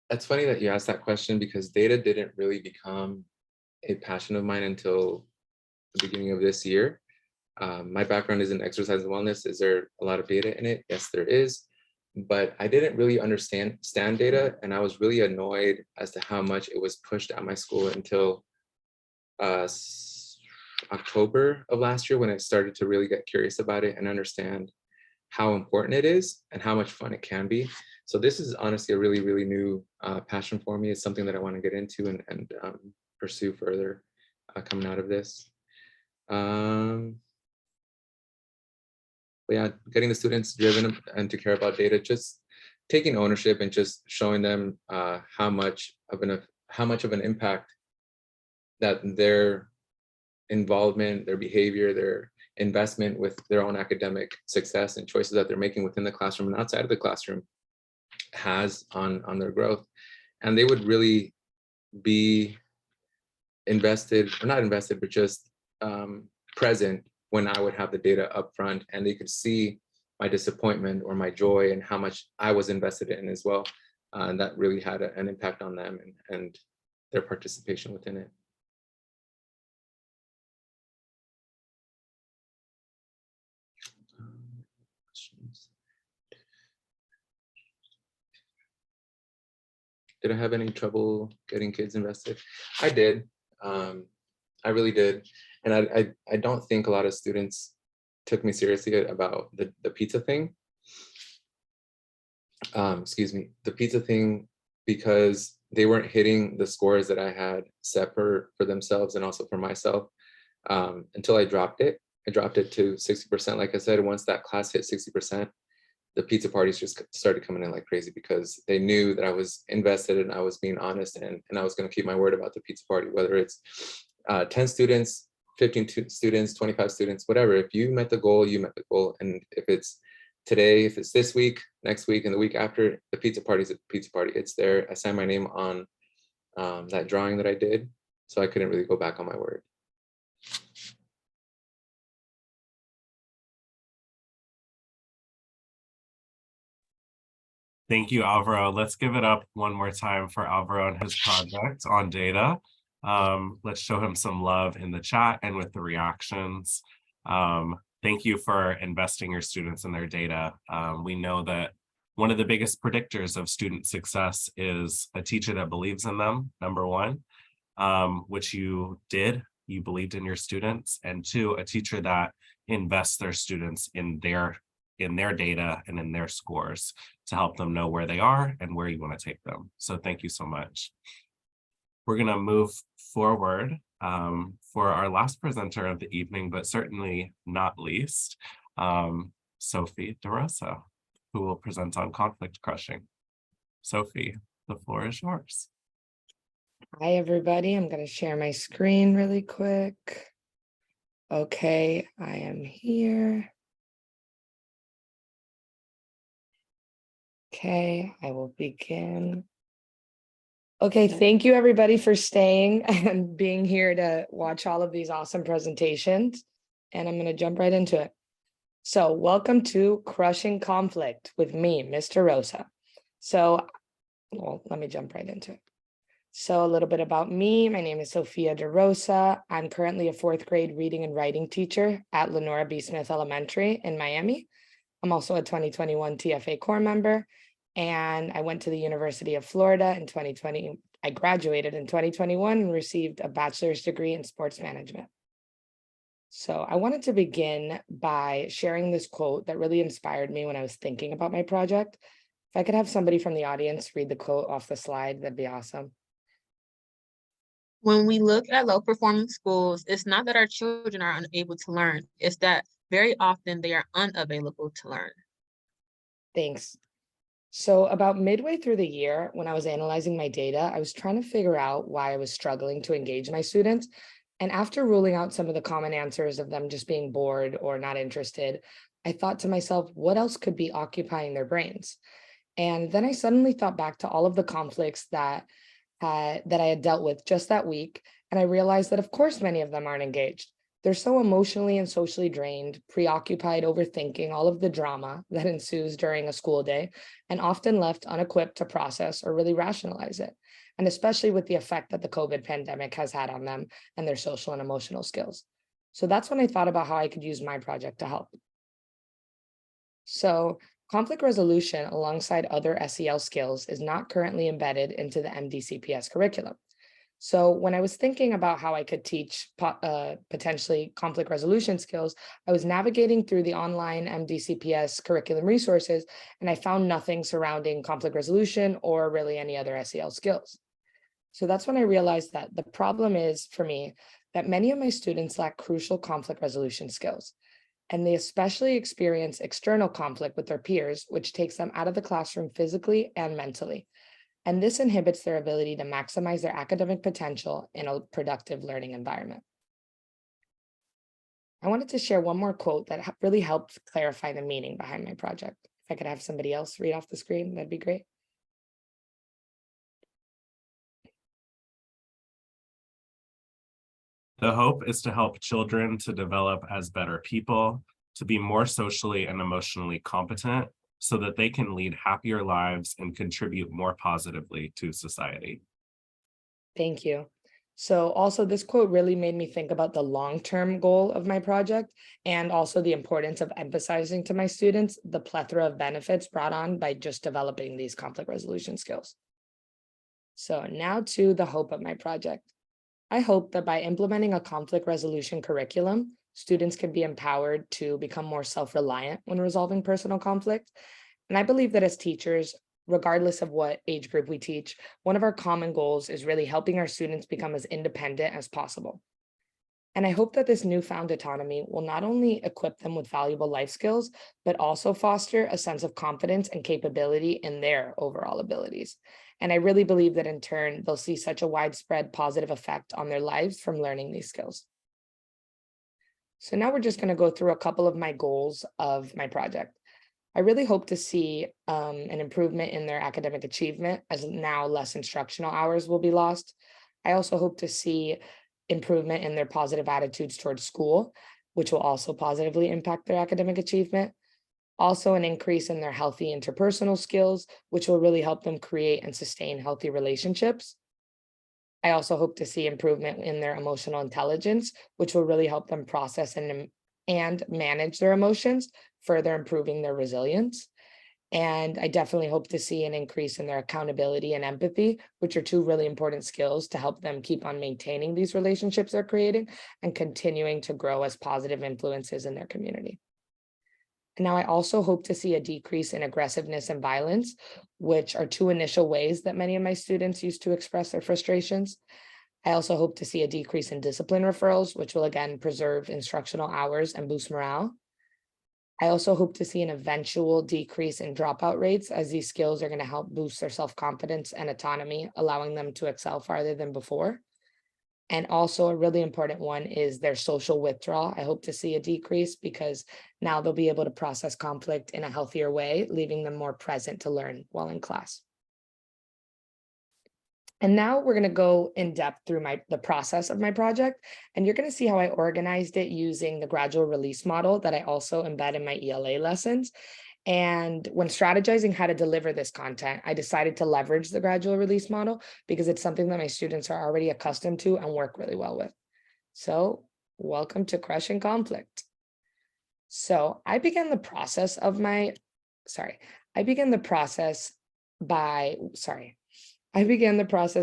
It's funny that you asked that question because data didn't really become a passion of mine until the beginning of this year. My background is in exercise and wellness. Is there a lot of data in it? Yes, there is. But I didn't really understand data, and I was really annoyed as to how much it was pushed at my school until October of last year, when I started to really get curious about it and understand how important it is and how much fun it can be. So this is honestly a really, really new passion for me. It's something that I want to get into and pursue further coming out of this. But yeah, getting the students driven and to care about data, just taking ownership and just showing them how much of an impact that their involvement, their behavior, their investment with their own academic success and choices that they're making within the classroom and outside of the classroom has on their growth. And they would really be invested, or not invested, but just present when I would have the data up front, and they could see my disappointment or my joy and how much I was invested in as well. And that really had an impact on them and their participation within it. Did I have any trouble getting kids invested? I did. I really did. And I don't think a lot of students took me seriously about the pizza thing. Excuse me, the pizza thing, because they weren't hitting the scores that I had set for themselves and also for myself until I dropped it. I dropped it to 60%. Like I said, once that class hit 60%, the pizza parties just started coming in like crazy because they knew that I was invested and I was being honest and I was going to keep my word about the pizza party, whether it's 10 students, 15 students, 25 students, whatever. If you met the goal, you met the goal. And if it's today, if it's this week, next week, and the week after, the pizza party is a pizza party. It's there. I signed my name on that drawing that I did, so I couldn't really go back on my word. Thank you, Alvaro. Let's give it up one more time for Alvaro and his project on data. Let's show him some love in the chat and with the reactions. Thank you for investing your students in their data. We know that one of the biggest predictors of student success is a teacher that believes in them, number one, which you did. You believed in your students. And two, a teacher that invests their students in their data and in their scores to help them know where they are and where you want to take them. So thank you so much. We're going to move forward for our last presenter of the evening, but certainly not least, Sophie DeRosa, who will present on conflict crushing. Sophie, the floor is yours. Hi, everybody. I'm going to share my screen really quick. Okay, I am here. Okay, I will begin. Okay, thank you everybody for staying and being here to watch all of these awesome presentations. And I'm going to jump right into it. So welcome to Crushing Conflict with me, Mr. Rosa. So, well, let me jump right into it. So a little bit about me. My name is Sophia DeRosa. I'm currently a 4th grade reading and writing teacher at Lenora B. Smith Elementary in Miami. I'm also a 2021 TFA Corps member. And I went to the University of Florida in 2020. I graduated in 2021 and received a bachelor's degree in sports management. So I wanted to begin by sharing this quote that really inspired me when I was thinking about my project. If I could have somebody from the audience read the quote off the slide, that'd be awesome. When we look at low performing schools, it's not that our children are unable to learn, it's that very often they are unavailable to learn. Thanks. So about midway through the year, when I was analyzing my data, I was trying to figure out why I was struggling to engage my students. And after ruling out some of the common answers of them just being bored or not interested, I thought to myself, what else could be occupying their brains? And then I suddenly thought back to all of the conflicts that that I had dealt with just that week. And I realized that, of course, many of them aren't engaged. They're so emotionally and socially drained, preoccupied, overthinking all of the drama that ensues during a school day, and often left unequipped to process or really rationalize it. And especially with the effect that the COVID pandemic has had on them and their social and emotional skills. So that's when I thought about how I could use my project to help. So conflict resolution alongside other SEL skills is not currently embedded into the MDCPS curriculum. So when I was thinking about how I could teach potentially conflict resolution skills, I was navigating through the online MDCPS curriculum resources, and I found nothing surrounding conflict resolution or really any other SEL skills. So that's when I realized that the problem is, for me, that many of my students lack crucial conflict resolution skills, and they especially experience external conflict with their peers, which takes them out of the classroom physically and mentally. And this inhibits their ability to maximize their academic potential in a productive learning environment. I wanted to share one more quote that really helped clarify the meaning behind my project. If I could have somebody else read off the screen, that'd be great. The hope is to help children to develop as better people, to be more socially and emotionally competent, so that they can lead happier lives and contribute more positively to society. Thank you. So also this quote really made me think about the long-term goal of my project, and also the importance of emphasizing to my students the plethora of benefits brought on by just developing these conflict resolution skills. So now to the hope of my project. I hope that by implementing a conflict resolution curriculum, students can be empowered to become more self-reliant when resolving personal conflict. And I believe that as teachers, regardless of what age group we teach, one of our common goals is really helping our students become as independent as possible. And I hope that this newfound autonomy will not only equip them with valuable life skills, but also foster a sense of confidence and capability in their overall abilities. And I really believe that in turn, they'll see such a widespread positive effect on their lives from learning these skills. So now we're just going to go through a couple of my goals of my project. I really hope to see an improvement in their academic achievement, as now less instructional hours will be lost. I also hope to see improvement in their positive attitudes towards school, which will also positively impact their academic achievement. Also an increase in their healthy interpersonal skills, which will really help them create and sustain healthy relationships. I also hope to see improvement in their emotional intelligence, which will really help them process and manage their emotions, further improving their resilience. And I definitely hope to see an increase in their accountability and empathy, which are two really important skills to help them keep on maintaining these relationships they're creating and continuing to grow as positive influences in their community. And now I also hope to see a decrease in aggressiveness and violence, which are two initial ways that many of my students used to express their frustrations. I also hope to see a decrease in discipline referrals, which will again preserve instructional hours and boost morale. I also hope to see an eventual decrease in dropout rates, as these skills are going to help boost their self-confidence and autonomy, allowing them to excel farther than before. And also a really important one is their social withdrawal. I hope to see a decrease because now they'll be able to process conflict in a healthier way, leaving them more present to learn while in class. And now we're going to go in depth through the process of my project, and you're going to see how I organized it using the gradual release model that I also embed in my ELA lessons. And when strategizing how to deliver this content, I decided to leverage the gradual release model because it's something that my students are already accustomed to and work really well with. So welcome to Crushing Conflict. So I began the process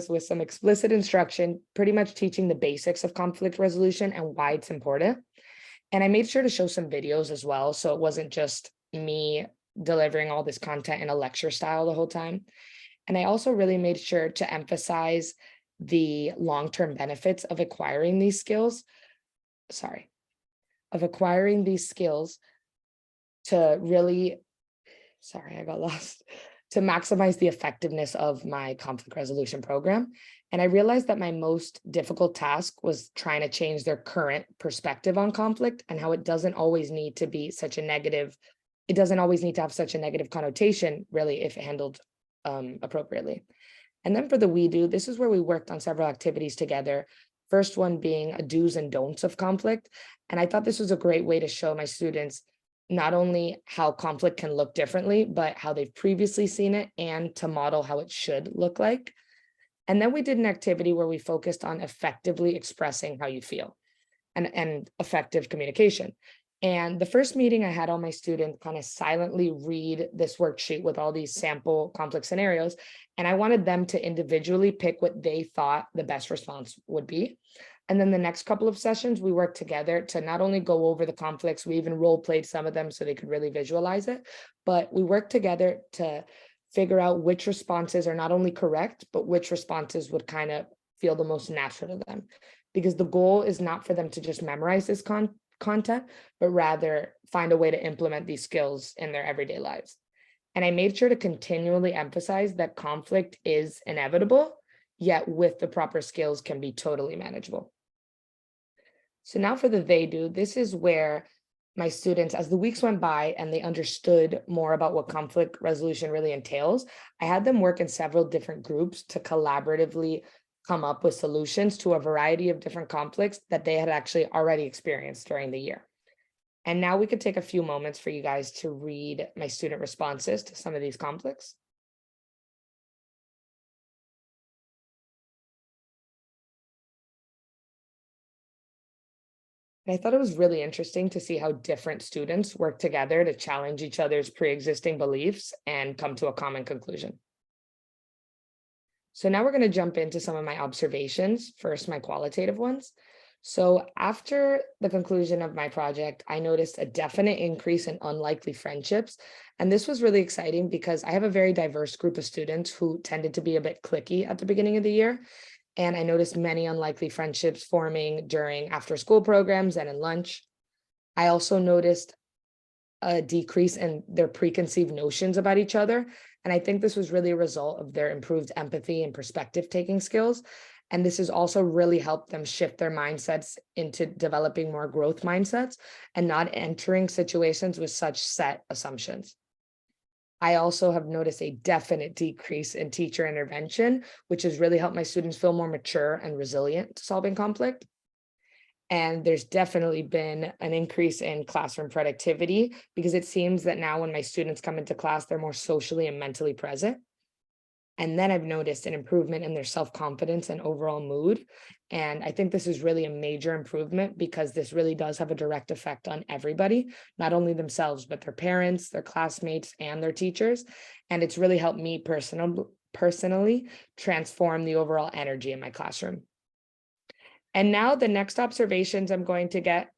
with some explicit instruction, pretty much teaching the basics of conflict resolution and why it's important. And I made sure to show some videos as well, so it wasn't just me delivering all this content in a lecture style the whole time. And I also really made sure to emphasize the long-term benefits of acquiring these skills, to really, to maximize the effectiveness of my conflict resolution program. And I realized that my most difficult task was trying to change their current perspective on conflict and how it doesn't always need to be such a negative, it doesn't always need to have such a negative connotation, really, if handled appropriately. And then for the we do, this is where we worked on several activities together. First one being a do's and don'ts of conflict. And I thought this was a great way to show my students not only how conflict can look differently, but how they've previously seen it and to model how it should look like. And then we did an activity where we focused on effectively expressing how you feel and effective communication. And the first meeting I had all my students kind of silently read this worksheet with all these sample conflict scenarios. And I wanted them to individually pick what they thought the best response would be. And then the next couple of sessions, we worked together to not only go over the conflicts, we even role played some of them so they could really visualize it, but we worked together to figure out which responses are not only correct, but which responses would kind of feel the most natural to them. Because the goal is not for them to just memorize this content, but rather find a way to implement these skills in their everyday lives. And I made sure to continually emphasize that conflict is inevitable, yet with the proper skills can be totally manageable. So now for the they do, this is where my students, as the weeks went by and they understood more about what conflict resolution really entails, I had them work in several different groups to collaboratively come up with solutions to a variety of different conflicts that they had actually already experienced during the year. And now we could take a few moments for you guys to read my student responses to some of these conflicts. And I thought it was really interesting to see how different students work together to challenge each other's pre-existing beliefs and come to a common conclusion. So now we're going to jump into some of my observations, first my qualitative ones. So after the conclusion of my project, I noticed a definite increase in unlikely friendships. And this was really exciting because I have a very diverse group of students who tended to be a bit cliquey at the beginning of the year. And I noticed many unlikely friendships forming during after school programs and in lunch. I also noticed a decrease in their preconceived notions about each other. And I think this was really a result of their improved empathy and perspective taking skills. And this has also really helped them shift their mindsets into developing more growth mindsets and not entering situations with such set assumptions. I also have noticed a definite decrease in teacher intervention, which has really helped my students feel more mature and resilient to solving conflict. And there's definitely been an increase in classroom productivity because it seems that now when my students come into class, they're more socially and mentally present. And then I've noticed an improvement in their self-confidence and overall mood. And I think this is really a major improvement because this really does have a direct effect on everybody, not only themselves, but their parents, their classmates, and their teachers. And it's really helped me personally transform the overall energy in my classroom. And now the next observations I'm going to get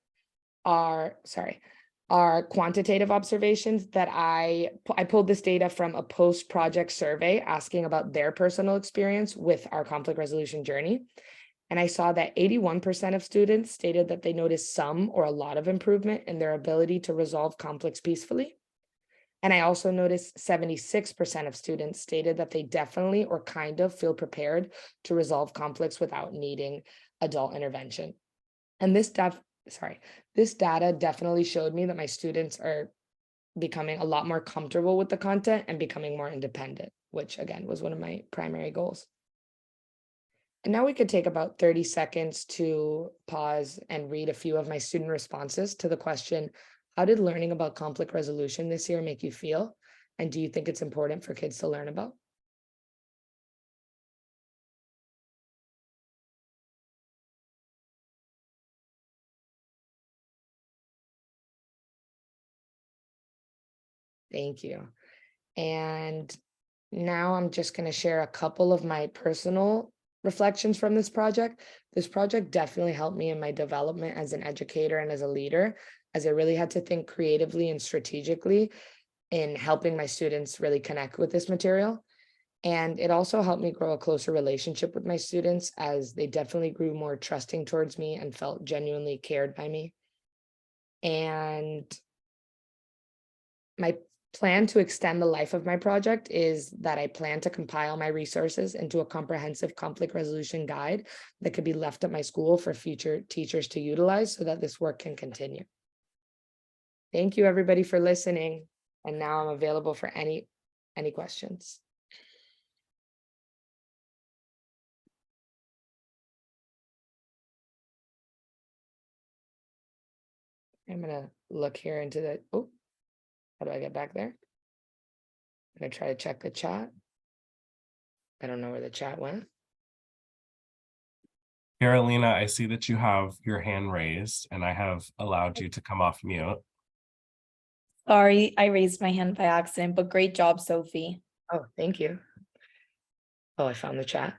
are quantitative observations that I pulled this data from a post-project survey asking about their personal experience with our conflict resolution journey. And I saw that 81% of students stated that they noticed some or a lot of improvement in their ability to resolve conflicts peacefully. And I also noticed 76% of students stated that they definitely or kind of feel prepared to resolve conflicts without needing adult intervention. And this data definitely showed me that my students are becoming a lot more comfortable with the content and becoming more independent, which again was one of my primary goals. And now we could take about 30 seconds to pause and read a few of my student responses to the question, how did learning about conflict resolution this year make you feel? And do you think it's important for kids to learn about? Thank you. And now I'm just going to share a couple of my personal reflections from this project. This project definitely helped me in my development as an educator and as a leader, as I really had to think creatively and strategically in helping my students really connect with this material. And it also helped me grow a closer relationship with my students as they definitely grew more trusting towards me and felt genuinely cared by me. And my plan to extend the life of my project is that I plan to compile my resources into a comprehensive conflict resolution guide that could be left at my school for future teachers to utilize so that this work can continue. Thank you everybody for listening. And now I'm available for any questions. I'm gonna look here into the, oh, how do I get back there? I'm gonna try to check the chat. I don't know where the chat went. Carolina, I see that you have your hand raised and I have allowed you to come off mute. Sorry, I raised my hand by accident, but great job, Sophie. Oh, thank you. Oh, I found the chat.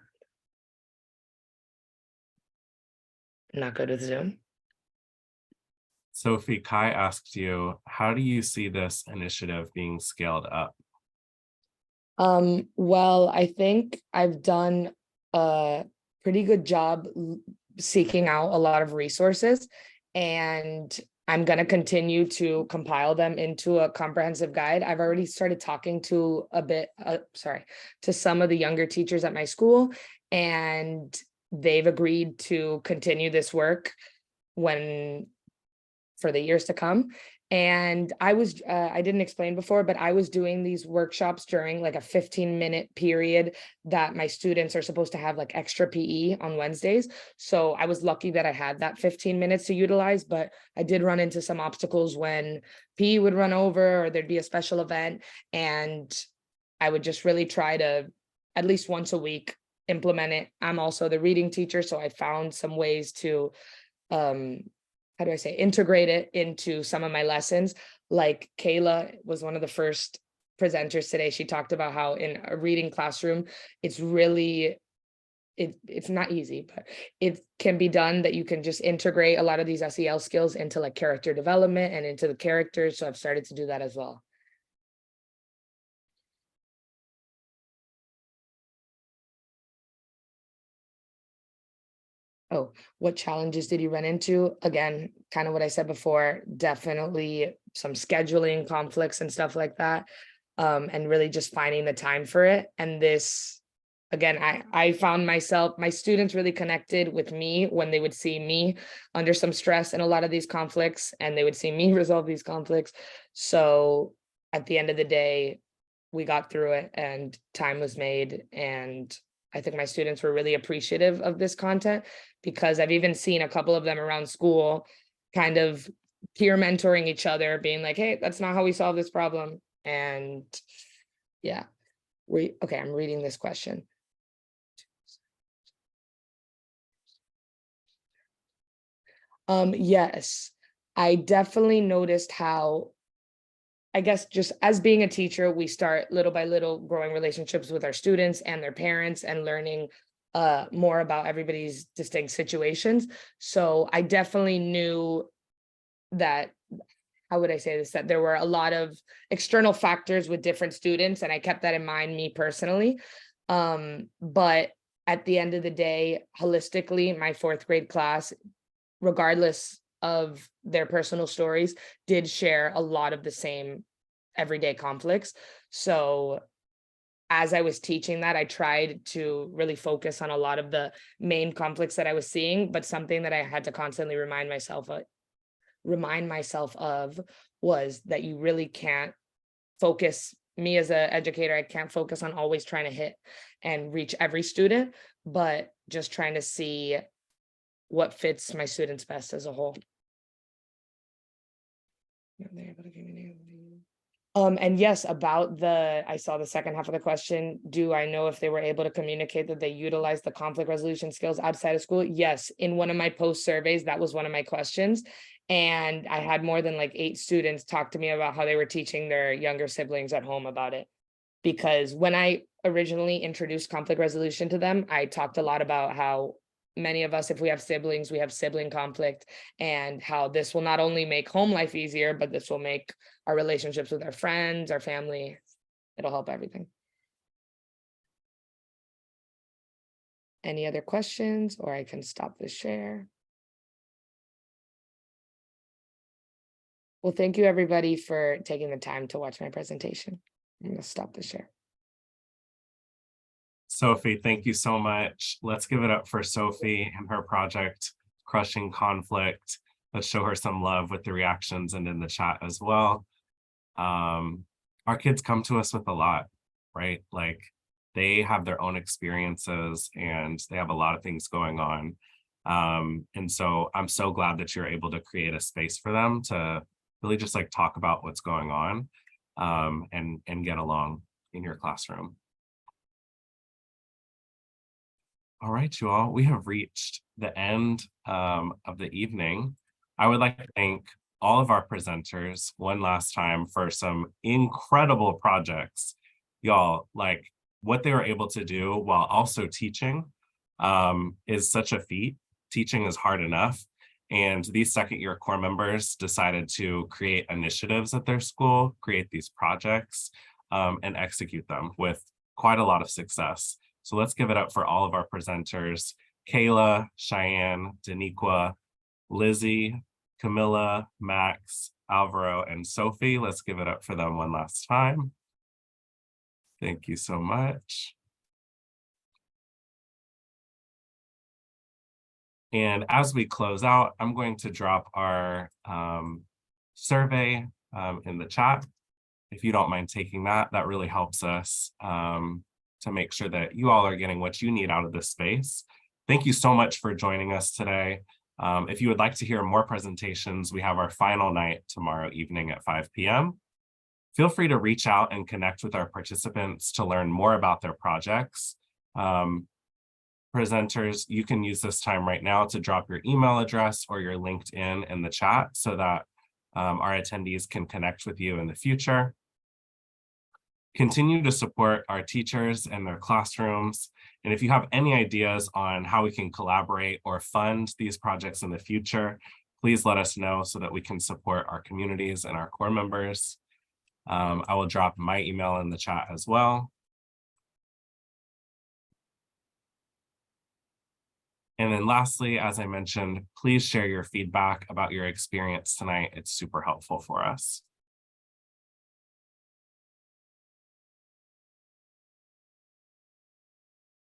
Not good with Zoom. Sophie, Kai asked you, how do you see this initiative being scaled up? Well, I think I've done a pretty good job seeking out a lot of resources, and I'm going to continue to compile them into a comprehensive guide. I've already started talking to to some of the younger teachers at my school, and they've agreed to continue this work for the years to come. And I didn't explain before, but I was doing these workshops during like a 15-minute period that my students are supposed to have like extra PE on Wednesdays. So I was lucky that I had that 15 minutes to utilize, but I did run into some obstacles when PE would run over or there'd be a special event. And I would just really try to, at least once a week, implement it. I'm also the reading teacher, so I found some ways to integrate it into some of my lessons. Like Kayla was one of the first presenters today. She talked about how in a reading classroom, it's really, it's not easy, but it can be done, that you can just integrate a lot of these SEL skills into like character development and into the characters. So I've started to do that as well. Oh, what challenges did you run into? Again, kind of what I said before, definitely some scheduling conflicts and stuff like that. And really just finding the time for it. And this, again, I found my students really connected with me when they would see me under some stress in a lot of these conflicts, and they would see me resolve these conflicts. So at the end of the day, we got through it and time was made. And I think my students were really appreciative of this content, because I've even seen a couple of them around school kind of peer mentoring each other, being like, hey, that's not how we solve this problem. And yeah, I'm reading this question. Yes, I definitely noticed how, I guess just as being a teacher, we start little by little growing relationships with our students and their parents and learning more about everybody's distinct situations. So I definitely knew that, how would I say this, that there were a lot of external factors with different students, and I kept that in mind, me personally. But at the end of the day, holistically, my 4th grade class, regardless of their personal stories, did share a lot of the same everyday conflicts. So as I was teaching that, I tried to really focus on a lot of the main conflicts that I was seeing, but something that I had to constantly remind myself of was that you really can't focus, me as an educator, I can't focus on always trying to hit and reach every student, but just trying to see what fits my students best as a whole. And yes, about I saw the second half of the question. Do I know if they were able to communicate that they utilize the conflict resolution skills outside of school? Yes, in one of my post surveys, that was one of my questions. And I had more than like 8 students talk to me about how they were teaching their younger siblings at home about it. Because when I originally introduced conflict resolution to them, I talked a lot about how many of us, if we have siblings, we have sibling conflict, and how this will not only make home life easier, but this will make our relationships with our friends, our family, it'll help everything. Any other questions, or I can stop the share? Well, thank you everybody for taking the time to watch my presentation. I'm going to stop the share. Sophie, thank you so much. Let's give it up for Sophie and her project, Crushing Conflict. Let's show her some love with the reactions and in the chat as well. Our kids come to us with a lot, right? Like they have their own experiences and they have a lot of things going on. And so I'm so glad that you're able to create a space for them to really just like talk about what's going on and get along in your classroom. All right, you all, we have reached the end of the evening. I would like to thank all of our presenters one last time for some incredible projects. Y'all, like what they were able to do while also teaching is such a feat. Teaching is hard enough. And these second-year core members decided to create initiatives at their school, create these projects, and execute them with quite a lot of success. So let's give it up for all of our presenters, Kayla, Cheyenne, Daniqua, Lizzie, Camilla, Max, Alvaro, and Sophie. Let's give it up for them one last time. Thank you so much. And as we close out, I'm going to drop our survey in the chat. If you don't mind taking that, that really helps us to make sure that you all are getting what you need out of this space. Thank you so much for joining us today. If you would like to hear more presentations, we have our final night tomorrow evening at 5 p.m. Feel free to reach out and connect with our participants to learn more about their projects. Presenters, you can use this time right now to drop your email address or your LinkedIn in the chat so that our attendees can connect with you in the future. Continue to support our teachers and their classrooms. And if you have any ideas on how we can collaborate or fund these projects in the future, please let us know so that we can support our communities and our core members. I will drop my email in the chat as well. And then lastly, as I mentioned, please share your feedback about your experience tonight. It's super helpful for us.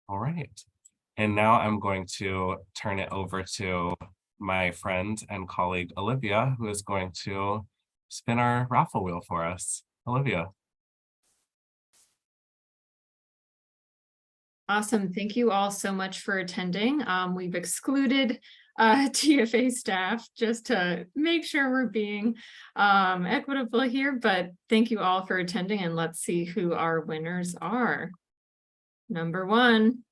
All right. And now I'm going to turn it over to my friend and colleague, Olivia, who is going to spin our raffle wheel for us. Olivia. Awesome. Thank you all so much for attending. We've excluded TFA staff just to make sure we're being equitable here, but thank you all for attending, and let's see who our winners are. Number one.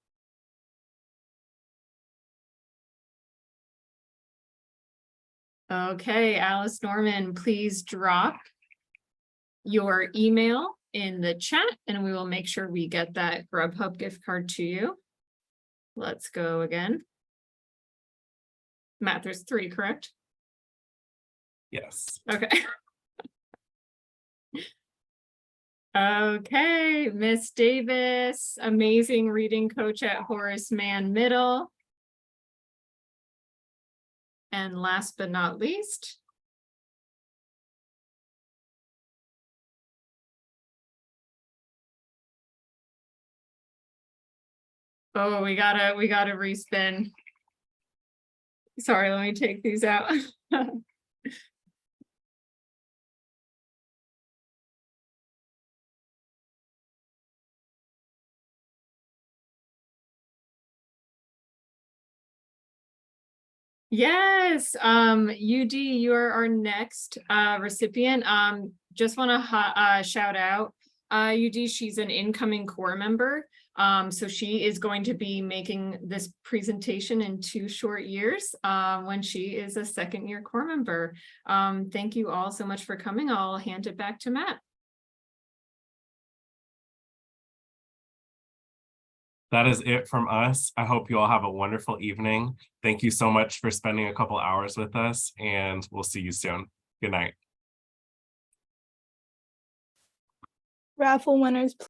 Okay, Alice Norman, please drop your email in the chat and we will make sure we get that Grubhub gift card to you. Let's go again. Matt, there's 3, correct? Yes. Okay. Okay, Miss Davis, amazing reading coach at Horace Mann Middle. And last but not least, oh, we gotta respin. Sorry, let me take these out. Yes, UD, you are our next recipient. Just want to shout out UD, she's an incoming core member. So she is going to be making this presentation in 2 short years when she is a second-year core member. Thank you all so much for coming. I'll hand it back to Matt. That is it from us. I hope you all have a wonderful evening. Thank you so much for spending a couple hours with us, and we'll see you soon. Good night. Raffle winners,